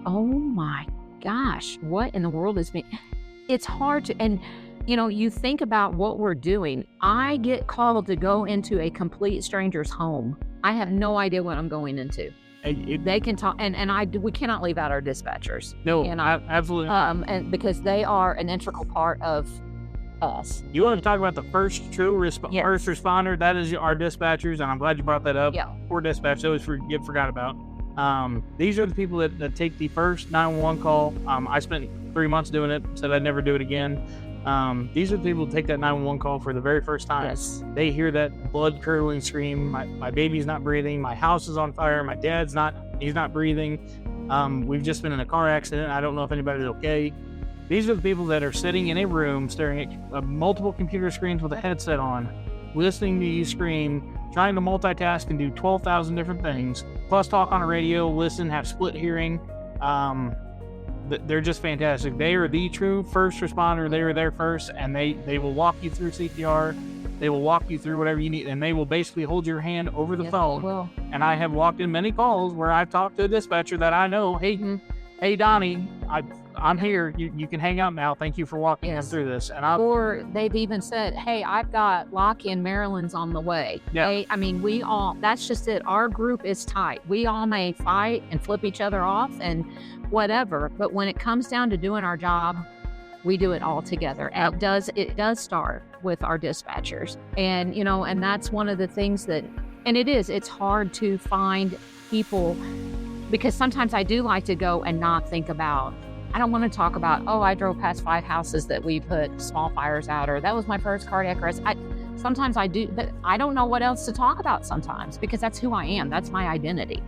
oh my gosh, what in the world is me? It's hard to, and you think about what we're doing. I get called to go into a complete stranger's home. I have no idea what I'm going into. They can talk, and we cannot leave out our dispatchers. No, absolutely. And because they are an integral part of us. You want to talk about the first true first responder? That is our dispatchers, and I'm glad you brought that up. Yeah. Poor dispatch, always get forgot about. These are the people that take the first 911 call. I spent 3 months doing it, said I'd never do it again. These are the people who take that 911 call for the very first time. Yes. They hear that blood-curdling scream, my baby's not breathing, my house is on fire, my dad's he's not breathing. We've just been in a car accident, I don't know if anybody's okay. These are the people that are sitting in a room staring at multiple computer screens with a headset on, listening to you scream, trying to multitask and do 12,000 different things, plus talk on a radio, listen, have split hearing. They're just fantastic. They are the true first responder. They are there first, and they will walk you through CPR. They will walk you through whatever you need, and they will basically hold your hand over the phone. They will. And I have walked in many calls where I've talked to a dispatcher that I know, hey Donnie, I'm here. You can hang out now. Thank you for walking us through this. Or they've even said, hey, I've got Lochie and Maryland's on the way. Yeah. We all, that's just it. Our group is tight. We all may fight and flip each other off and whatever. But when it comes down to doing our job, we do it all together. And it does start with our dispatchers. And, and that's one of the things that, and it's hard to find people, because sometimes I do like to go and not think about, I don't want to talk about, I drove past 5 houses that we put small fires out, or that was my first cardiac arrest. Sometimes I do, but I don't know what else to talk about sometimes, because that's who I am. That's my identity.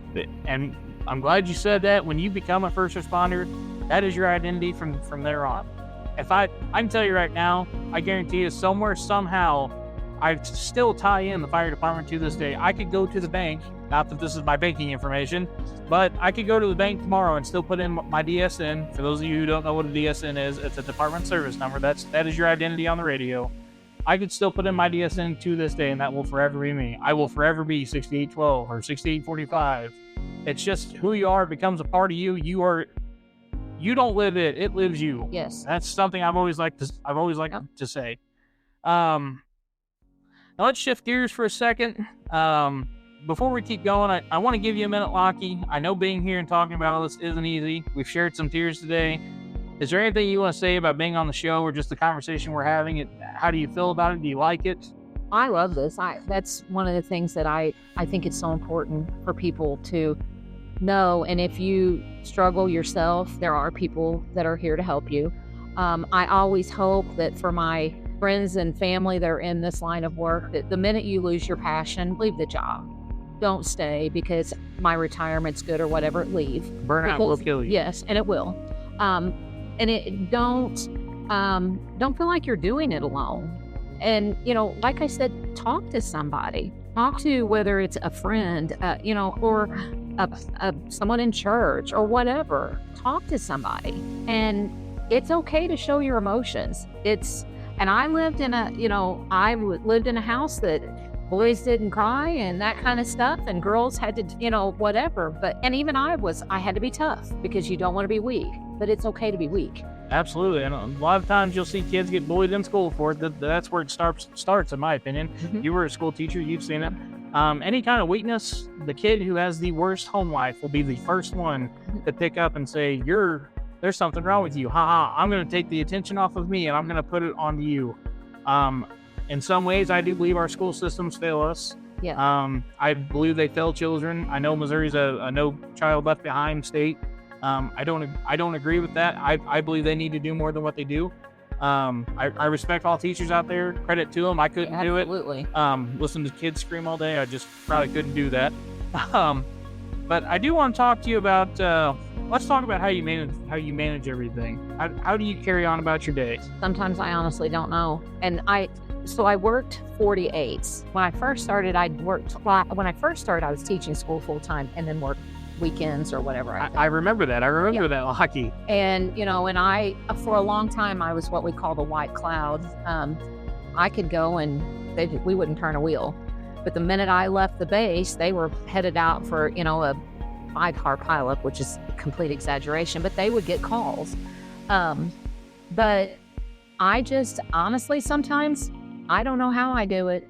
And I'm glad you said that. When you become a first responder, that is your identity from there on. If I can tell you right now, I guarantee you somewhere, somehow, I still tie in the fire department to this day. I could go to the bank, not that this is my banking information, but I could go to the bank tomorrow and still put in my DSN. For those of you who don't know what a DSN is, it's a department service number. That is your identity on the radio. I could still put in my DSN to this day, and that will forever be me. I will forever be 6812 or 6845. It's just who you are. It becomes a part of you. You don't live it; it lives you. Yes, that's something I've always liked to say. Now let's shift gears for a second. Before we keep going, I want to give you a minute, Lochie. I know being here and talking about all this isn't easy. We've shared some tears today. Is there anything you want to say about being on the show, or just the conversation we're having? How do you feel about it? Do you like it? I love this. That's one of the things that I think it's so important for people to know. And if you struggle yourself, there are people that are here to help you. I always hope that for my friends and family that are in this line of work, that the minute you lose your passion, leave the job. Don't stay because my retirement's good or whatever. Leave. Burnout will kill you. Yes, and it will. And don't feel like you're doing it alone. And, like I said, talk to somebody. Talk to, whether it's a friend, or someone in church or whatever. Talk to somebody. And it's okay to show your emotions. And I lived in a house that boys didn't cry and that kind of stuff, and girls had to, whatever. And even I had to be tough because you don't want to be weak, but it's okay to be weak. Absolutely. And a lot of times you'll see kids get bullied in school for it. That's where it starts, in my opinion. Mm-hmm. You were a school teacher. You've seen it. Any kind of weakness, the kid who has the worst home life will be the first one to pick up and say, there's something wrong with you. I'm going to take the attention off of me and I'm going to put it on you. In some ways, I do believe our school systems fail us. Yeah. I believe they fail children. I know Missouri's a no child left behind state. I don't agree with that. I believe they need to do more than what they do. I respect all teachers out there. Credit to them. I couldn't do it. Absolutely. Listen to kids scream all day. I just probably couldn't do that. But I do want to talk to you about. Let's talk about how you manage everything. How do you carry on about your day? Sometimes I honestly don't know. And I worked 48s. When I first started, I was teaching school full time and then worked weekends or whatever. I remember that. I remember that, Lochie. And, and I, for a long time, I was what we call the white cloud. I could go and we wouldn't turn a wheel. But the minute I left the base, they were headed out for, a 5-car pileup, which is a complete exaggeration, but they would get calls. But I just, honestly, sometimes I don't know how I do it.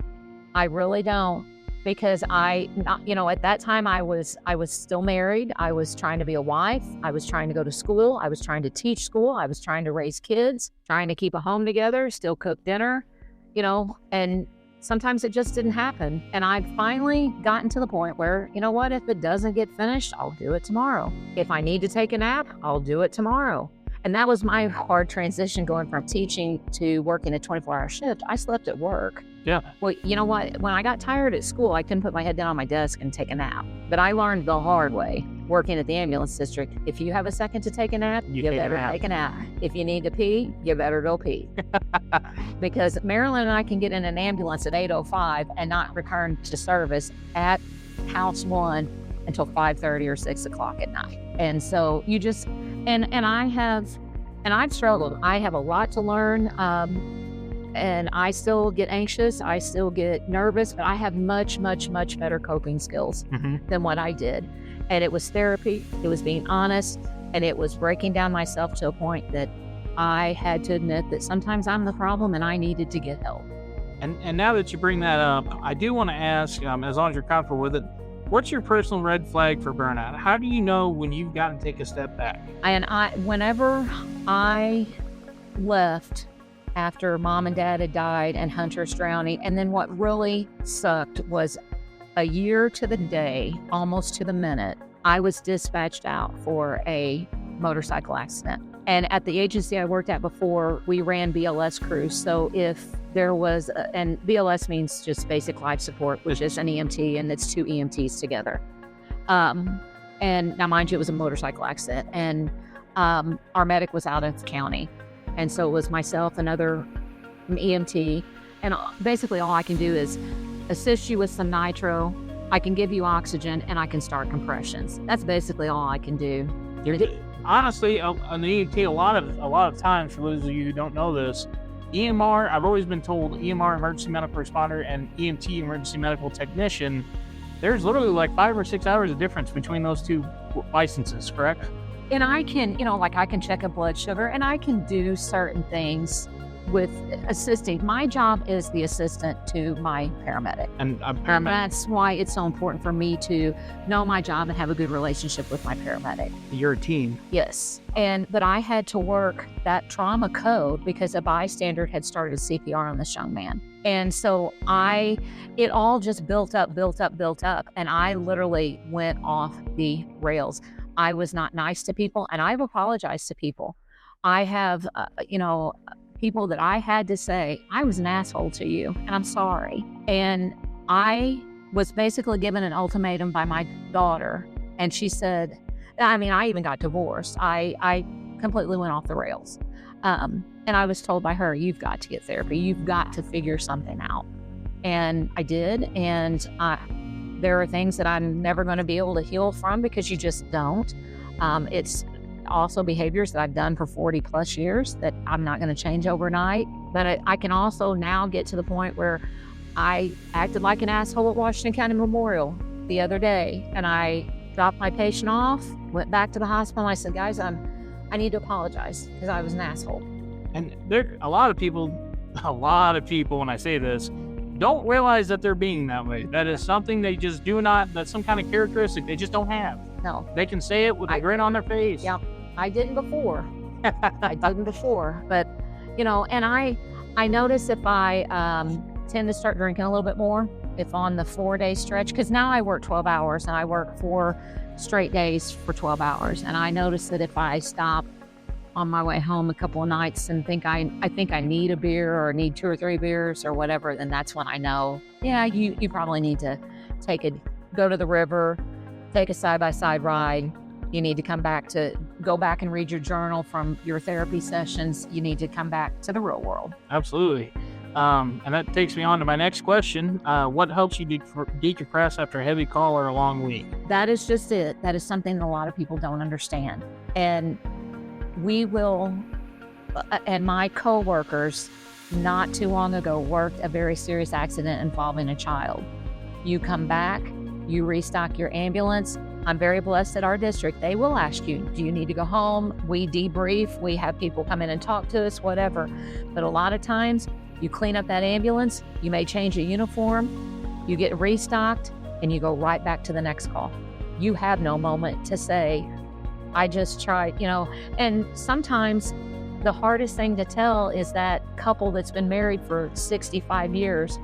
I really don't. Because at that time I was still married. I was trying to be a wife. I was trying to go to school. I was trying to teach school. I was trying to raise kids, trying to keep a home together, still cook dinner, and sometimes it just didn't happen. And I've finally gotten to the point where, if it doesn't get finished, I'll do it tomorrow. If I need to take a nap, I'll do it tomorrow. And that was my hard transition going from teaching to working a 24-hour shift. I slept at work. Yeah. Well, you know what? When I got tired at school, I couldn't put my head down on my desk and take a nap. But I learned the hard way working at the ambulance district. If you have a second to take a nap, you better take a nap. If you need to pee, you better go pee. Because Marilyn and I can get in an ambulance at 8:05 and not return to service at House 1 until 5:30 or 6 o'clock at night. And so you just, and I've struggled. I have a lot to learn. And I still get anxious. I still get nervous, but I have much, much, much better coping skills than what I did. And it was therapy. It was being honest. And it was breaking down myself to a point that I had to admit that sometimes I'm the problem and I needed to get help. And now that you bring that up, I do want to ask, as long as you're comfortable with it, what's your personal red flag for burnout? How do you know when you've got to take a step back? And whenever I left after mom and dad had died and Hunter's drowning, and then what really sucked was a year to the day, almost to the minute, I was dispatched out for a motorcycle accident. And at the agency I worked at before, we ran BLS crews. So if there was, and BLS means just basic life support, which is an EMT, and it's 2 EMTs together. And now, mind you, it was a motorcycle accident, and our medic was out of the county. And so it was myself, another EMT, and basically all I can do is assist you with some nitro. I can give you oxygen, and I can start compressions. That's basically all I can do. Honestly, an EMT, a lot of times, for those of you who don't know this, EMR, I've always been told EMR, emergency medical responder, and EMT, emergency medical technician, there's literally like 5 or 6 hours of difference between those two licenses, correct? And I can, I can check a blood sugar and I can do certain things with assisting. My job is the assistant to my paramedic. And a And paramedic, that's why it's so important for me to know my job and have a good relationship with my paramedic. you're a team. Yes. But I had to work that trauma code because a bystander had started CPR on this young man. And so it all just built up. And I literally went off the rails. I was not nice to people, and I've apologized to people. I have, people that I had to say, I was an asshole to you, and I'm sorry. And I was basically given an ultimatum by my daughter, and she said, I even got divorced. I completely went off the rails. And I was told by her, you've got to get therapy. You've got to figure something out. And I did. And there are things that I'm never going to be able to heal from because you just don't. It's also behaviors that I've done for 40 plus years that I'm not going to change overnight. But I can also now get to the point where I acted like an asshole at Washington County Memorial the other day. And I dropped my patient off, went back to the hospital. And I said, guys, I need to apologize because I was an asshole. And there a lot of people, when I say this, don't realize that they're being that way. That is something they just do not, that's some kind of characteristic they just don't have. No. They can say it with a grin on their face. Yeah, I didn't before. But, and I notice if I tend to start drinking a little bit more, if on the 4-day stretch, because now I work 12 hours and I work 4 straight days for 12 hours. And I notice that if I stop on my way home a couple of nights and think I need a beer or need 2 or 3 beers or whatever, then that's when I know, yeah, you probably need to go to the river, take a side-by-side ride. You need to go back and read your journal from your therapy sessions. You need to come back to the real world. Absolutely. And that takes me on to my next question. What helps you decompress after a heavy call or a long week? That is just it. That is something that a lot of people don't understand. And and my coworkers not too long ago worked a very serious accident involving a child. You come back, you restock your ambulance. I'm very blessed at our district. They will ask you, do you need to go home? We debrief. We have people come in and talk to us, whatever. But a lot of times you clean up that ambulance, you may change a uniform, you get restocked, and you go right back to the next call. You have no moment to say, I just tried, and sometimes the hardest thing to tell is that couple that's been married for 65 years.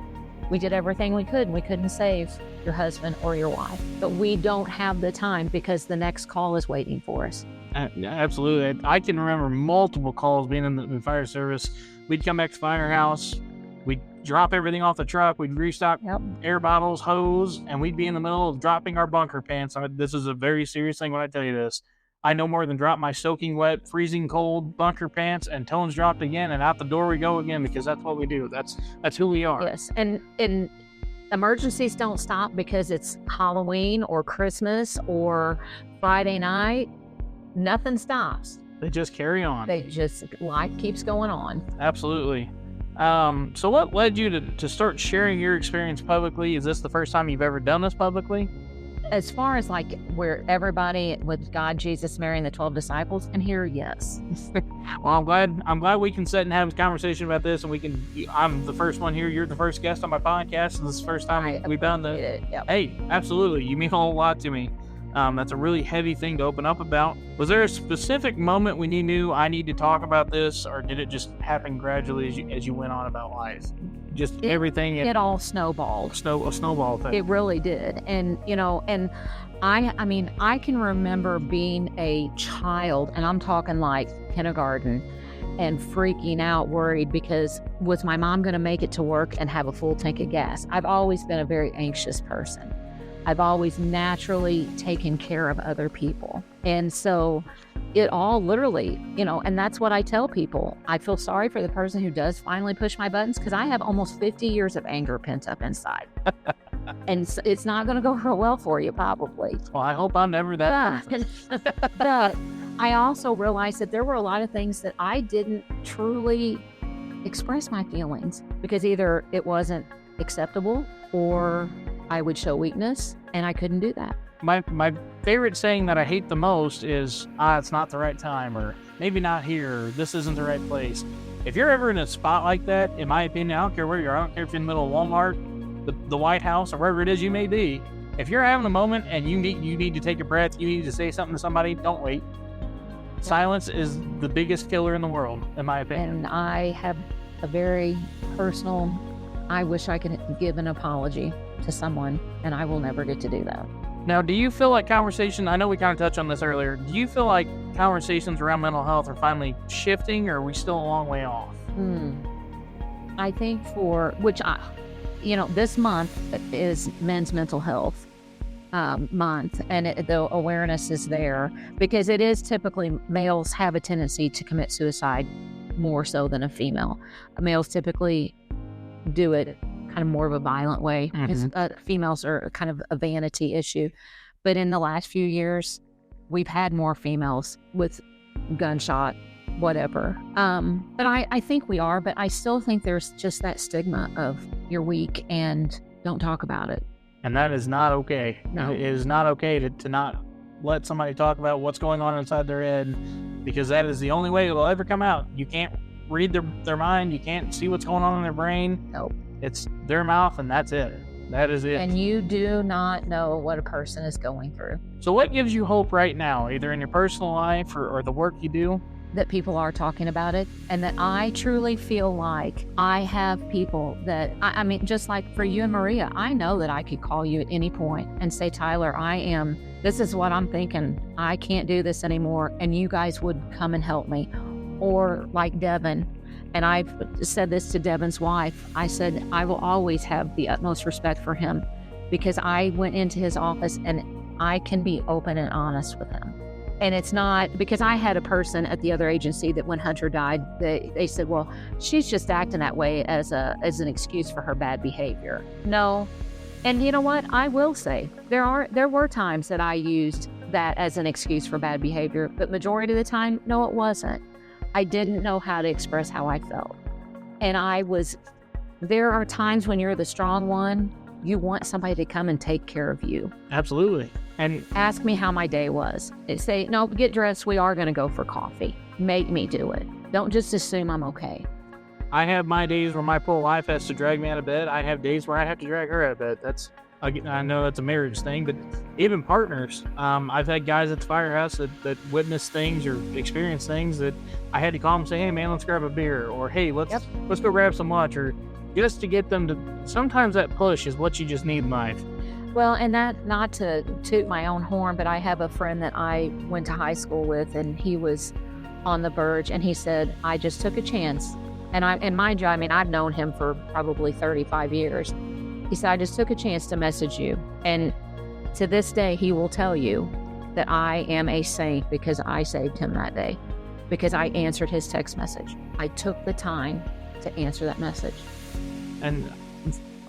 We did everything we could, and we couldn't save your husband or your wife. But we don't have the time because the next call is waiting for us. Absolutely. I can remember multiple calls being in the fire service. We'd come back to firehouse. We'd drop everything off the truck. We'd restock air bottles, hose, and we'd be in the middle of dropping our bunker pants. This is a very serious thing when I tell you this. I no more than drop my soaking wet, freezing cold bunker pants, and tones dropped again, and out the door we go again, because that's what we do. That's who we are. Yes, and emergencies don't stop because it's Halloween or Christmas or Friday night. Nothing stops. They just carry on. Life keeps going on. Absolutely. So what led you to start sharing your experience publicly? Is this the first time you've ever done this publicly? As far as where everybody with God, Jesus, Mary, and the 12 disciples can hear, yes. Well, I'm glad we can sit and have a conversation about this, and I'm the first one here. You're the first guest on my podcast, and this is the first time we've done that. Yep. Hey, absolutely. You mean a whole lot to me. That's a really heavy thing to open up about. Was there a specific moment when you knew I need to talk about this, or did it just happen gradually as you went on about life? Just everything. It all snowballed. A snowball thing. It really did. And, and I can remember being a child, and I'm talking like kindergarten, and freaking out, worried because was my mom going to make it to work and have a full tank of gas? I've always been a very anxious person. I've always naturally taken care of other people. And so it all literally, and that's what I tell people. I feel sorry for the person who does finally push my buttons, because I have almost 50 years of anger pent up inside. And it's not going to go real well for you, probably. Well, I hope I'm never that person. But I also realized that there were a lot of things that I didn't truly express my feelings, because either it wasn't acceptable or I would show weakness, and I couldn't do that. My favorite saying that I hate the most is, it's not the right time, or maybe not here, or this isn't the right place. if you're ever in a spot like that, in my opinion, I don't care where you are. I don't care if you're in the middle of Walmart, the White House, or wherever it is you may be. If you're having a moment and you need to take a breath, you need to say something to somebody, don't wait. Silence is the biggest killer in the world, in my opinion. And I have a very personal, I wish I could give an apology to someone, and I will never get to do that. Now, do you feel like I know we kind of touched on this earlier, do you feel like conversations around mental health are finally shifting, or are we still a long way off? I think this month is Men's Mental Health month, and the awareness is there because it is typically males have a tendency to commit suicide more so than a female. Males typically do it kind of more of a violent way. Females are kind of a vanity issue, but in the last few years we've had more females with gunshot whatever, but I think we are, but I still think there's just that stigma of you're weak and don't talk about it. And that is not okay. No. It is not okay to not let somebody talk about what's going on inside their head, because that is the only way it will ever come out. You can't read their mind. You can't see what's going on in their brain. Nope. It's their mouth, and that's it. That is it. And you do not know what a person is going through. So what gives you hope right now, either in your personal life or the work you do? That people are talking about it, and that I truly feel like I have people that, I mean, just like for you and Maria, I know that I could call you at any point and say, Tyler, this is what I'm thinking. I can't do this anymore. And you guys would come and help me. Or like Devin, and I've said this to Devin's wife, I said, I will always have the utmost respect for him because I went into his office and I can be open and honest with him. And it's not because I had a person at the other agency that when Hunter died, they said, well, she's just acting that way as an excuse for her bad behavior. No. And you know what? I will say there were times that I used that as an excuse for bad behavior, but majority of the time, no, it wasn't. I didn't know how to express how I felt. And there are times when you're the strong one, you want somebody to come and take care of you. Absolutely. And ask me how my day was. Say, no, get dressed. We are going to go for coffee. Make me do it. Don't just assume I'm okay. I have my days where my poor wife has to drag me out of bed. I have days where I have to drag her out of bed. I know that's a marriage thing, but even partners. I've had guys at the firehouse that witness things or experience things that I had to call them and say, hey man, let's grab a beer, or hey, let's go grab some lunch, or just to get them to, sometimes that push is what you just need in life. Well, and that, not to toot my own horn, but I have a friend that I went to high school with, and he was on the verge, and he said, I just took a chance. And mind you, I mean, I've known him for probably 35 years. He said, I just took a chance to message you. And to this day, he will tell you that I am a saint because I saved him that day, because I answered his text message. I took the time to answer that message. And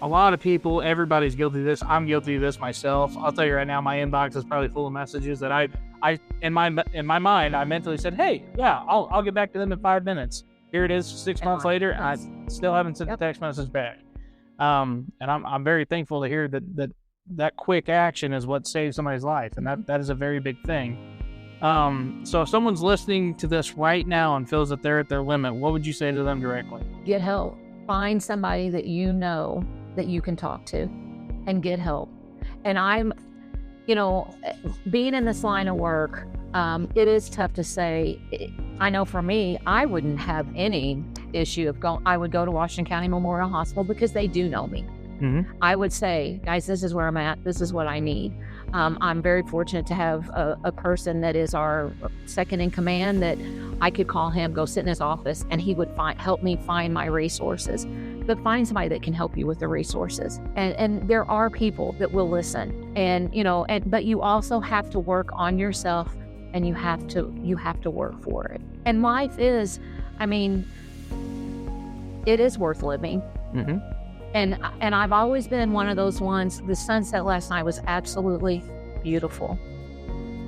a lot of people, everybody's guilty of this. I'm guilty of this myself. I'll tell you right now, my inbox is probably full of messages that I in my mind, I mentally said, hey, yeah, I'll get back to them in 5 minutes. Here it is 6 months later, and I still haven't sent the text message back. And I'm very thankful to hear that quick action is what saves somebody's life, and that is a very big thing. So if someone's listening to this right now and feels that they're at their limit, what would you say to them directly? Get help. Find somebody that you know that you can talk to and get help. And I'm, being in this line of work, it is tough to say. I know for me, I wouldn't have any issue of I would go to Washington County Memorial Hospital because they do know me. Mm-hmm. I would say, guys, this is where I'm at. This is what I need. I'm very fortunate to have a person that is our second in command that I could call him, go sit in his office, and he would help me find my resources. But find somebody that can help you with the resources. And there are people that will listen. But you also have to work on yourself, and you have to work for it. And life is, it is worth living. Mm-hmm. And I've always been one of those ones. The sunset last night was absolutely beautiful.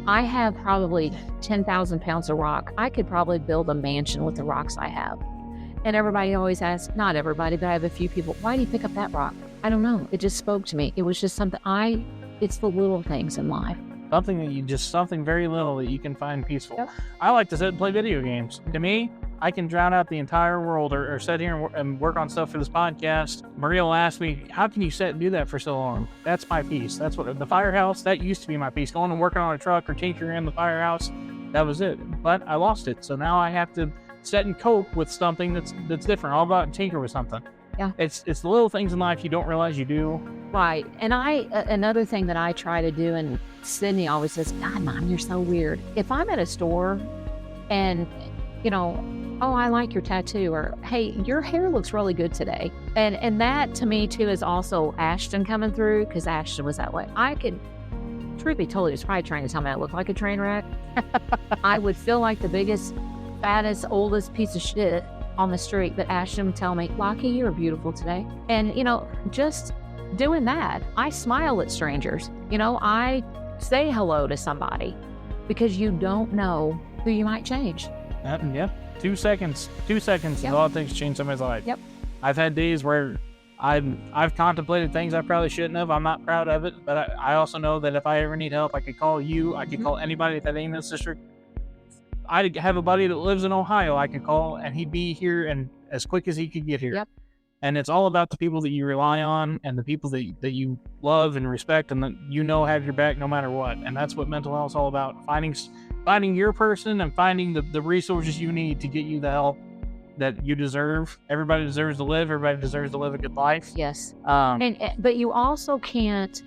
I have probably 10,000 pounds of rock. I could probably build a mansion with the rocks I have. And everybody always asks, not everybody, but I have a few people, why do you pick up that rock? I don't know. It just spoke to me. It was just something it's the little things in life. Something very little that you can find peaceful. Yep. I like to sit and play video games. To me, I can drown out the entire world or sit here and work on stuff for this podcast. Maria will ask me, how can you sit and do that for so long? That's my peace. That's what the firehouse, that used to be my peace. Going and working on a truck or tinkering in the firehouse, that was it. But I lost it. So now I have to sit and cope with something that's different. I'll go out and tinker with something. Yeah. It's the little things in life you don't realize you do. Right. And another thing that I try to do, and Sydney always says, God, Mom, you're so weird. If I'm at a store and, oh, I like your tattoo, or, hey, your hair looks really good today. And that to me too is also Ashton coming through, because Ashton was that way. I could, truth be told, he was probably trying to tell me I look like a train wreck. I would feel like the biggest, fattest, oldest piece of shit on the street, but Ashton would tell me, Lochie, you're beautiful today. And, just doing that, I smile at strangers. I say hello to somebody, because you don't know who you might change. Yep. 2 seconds. 2 seconds is all it takes to change somebody's life. Yep. I've had days where I've contemplated things I probably shouldn't have. I'm not proud of it, but I also know that if I ever need help, I could call you. I could call anybody at that ambulance district. I have a buddy that lives in Ohio I could call, and he'd be here and as quick as he could get here. Yep. And it's all about the people that you rely on and the people that you love and respect and that have your back no matter what. And that's what mental health is all about. Finding your person and finding the resources you need to get you the help that you deserve. Everybody deserves to live. Everybody deserves to live a good life. Yes. But you also can't,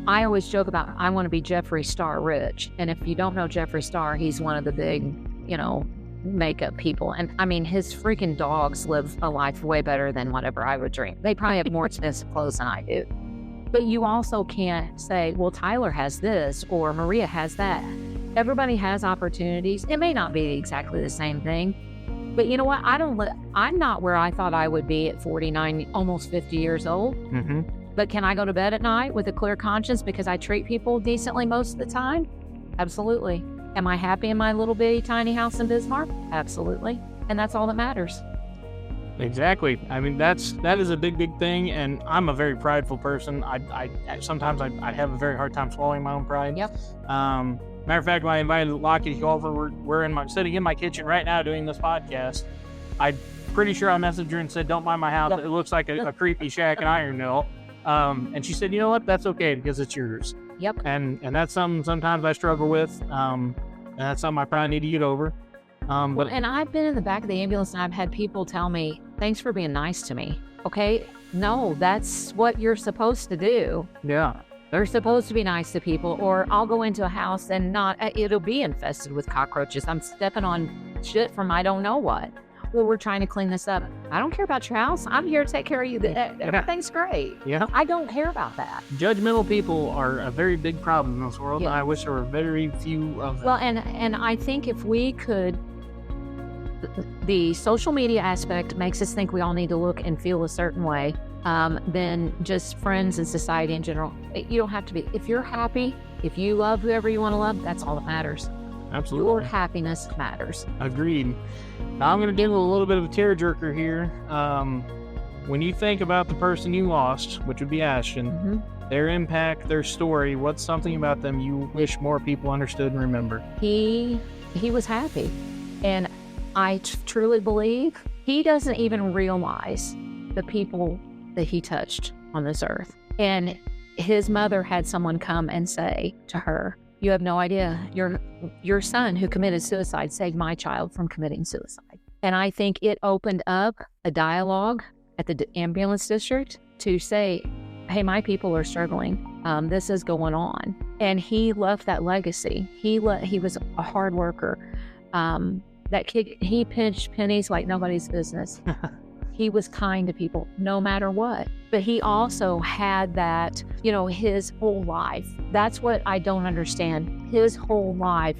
I always joke about, I want to be Jeffree Star rich. And if you don't know Jeffree Star, he's one of the big, makeup people. And I mean, his freaking dogs live a life way better than whatever I would dream. They probably have more expensive clothes than I do. But you also can't say, well, Tyler has this or Maria has that. Everybody has opportunities. It may not be exactly the same thing, but you know what? I'm not where I thought I would be at 49, almost 50 years old. Mm-hmm. But can I go to bed at night with a clear conscience because I treat people decently most of the time? Absolutely. Am I happy in my little bitty tiny house in Bismarck? Absolutely. And that's all that matters. Exactly. I mean, that is a big thing. And I'm a very prideful person. Sometimes I have a very hard time swallowing my own pride. Yep. Matter of fact, when I invited Lochie to go over, we're sitting in my kitchen right now doing this podcast. I'm pretty sure I messaged her and said, don't mind my house. Yep. It looks like a creepy shack and iron mill. And she said, you know what? That's okay because it's yours. Yep. And that's something sometimes I struggle with. And that's something I probably need to get over. And I've been in the back of the ambulance and I've had people tell me, thanks for being nice to me. Okay. No, that's what you're supposed to do. Yeah. They're supposed to be nice to people, or I'll go into a house and it'll be infested with cockroaches. I'm stepping on shit from I don't know what. Well, we're trying to clean this up. I don't care about your house. I'm here to take care of you. Everything's great. Yeah. I don't care about that. Judgmental people are a very big problem in this world. Yeah. And I wish there were very few of them. Well, and I think if we could, the social media aspect makes us think we all need to look and feel a certain way. Than just friends and society in general. You don't have to be. If you're happy, if you love whoever you want to love, that's all that matters. Absolutely. Your happiness matters. Agreed. Now I'm going to give a little bit of a tearjerker here. When you think about the person you lost, which would be Ashton, their impact, their story, what's something about them you wish more people understood and remembered? He was happy. And I truly believe he doesn't even realize the people that he touched on this earth. And his mother had someone come and say to her, you have no idea, your son who committed suicide saved my child from committing suicide. And I think it opened up a dialogue at the ambulance district to say, hey, my people are struggling. This is going on. And he left that legacy. He was a hard worker. That kid, he pinched pennies like nobody's business. He was kind to people no matter what. But he also had that, his whole life. That's what I don't understand. His whole life,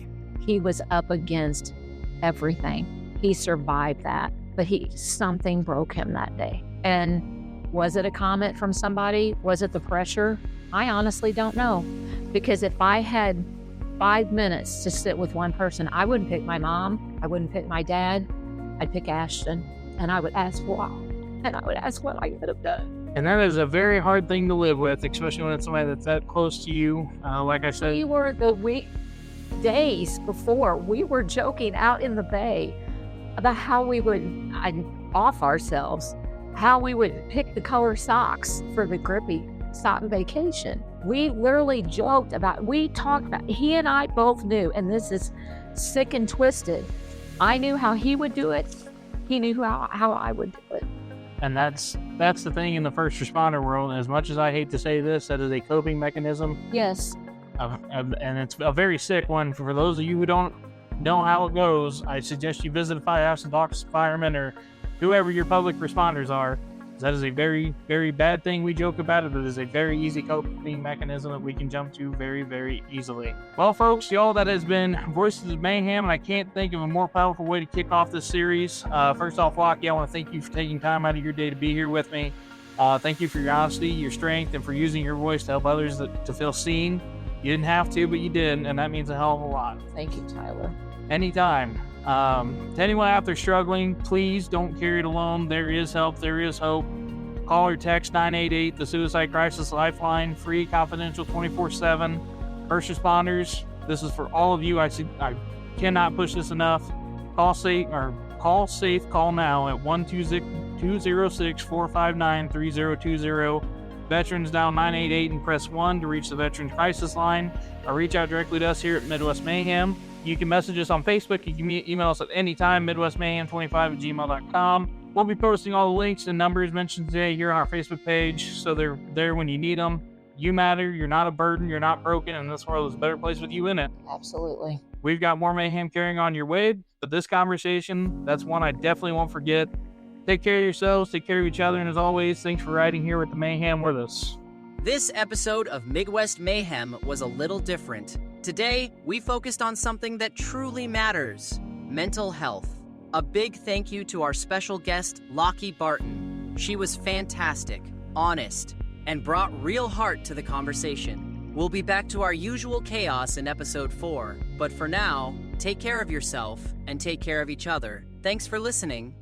he was up against everything. He survived that. But something broke him that day. And was it a comment from somebody? Was it the pressure? I honestly don't know. Because if I had 5 minutes to sit with one person, I wouldn't pick my mom. I wouldn't pick my dad. I'd pick Ashton. And I would ask why. And I would ask what I could have done. And that is a very hard thing to live with, especially when it's somebody that's that close to you. Like I said, we were days before, we were joking out in the bay. about how we would off ourselves, how we would pick the color socks for the grippy sock vacation. We literally joked about, we talked about, he and I both knew, and this is sick and twisted. I knew how he would do it. He knew how I would do it. And that's the thing in the first responder world. As much as I hate to say this, that is a coping mechanism. Yes. And it's a very sick one. For those of you who don't know how it goose, I suggest you visit a firehouse and talk to firemen or whoever your public responders are. That is a very, very bad thing. We joke about it. It is a very easy coping mechanism that we can jump to very, very easily. Well, folks, y'all, that has been Voices of Mayhem, and I can't think of a more powerful way to kick off this series. First off, Lochie, I want to thank you for taking time out of your day to be here with me. Thank you for your honesty, your strength, and for using your voice to help others to feel seen. You didn't have to, but you did, and that means a hell of a lot. Thank you, Tyler. Anytime. To anyone out there struggling, please don't carry it alone. There is help. There is hope. Call or text 988, the Suicide Crisis Lifeline, free, confidential, 24/7. First responders, this is for all of you. I cannot push this enough. Call safe call now at 1-206-459-3020. Veterans dial 988 and press 1 to reach the Veterans Crisis Line, or reach out directly to us here at Midwest Mayhem. You can message us on Facebook. You can email us at any time, midwestmayhem25@gmail.com. We'll be posting all the links and numbers mentioned today here on our Facebook page, so they're there when you need them. You matter. You're not a burden. You're not broken, and this world is a better place with you in it. Absolutely. We've got more mayhem carrying on your way, but this conversation, that's one I definitely won't forget. Take care of yourselves, take care of each other, and as always, thanks for riding here with the Mayhem with us. This episode of Midwest Mayhem was a little different. Today, we focused on something that truly matters: mental health. A big thank you to our special guest, Lochie Barton. She was fantastic, honest, and brought real heart to the conversation. We'll be back to our usual chaos in episode 4, but for now, take care of yourself and take care of each other. Thanks for listening.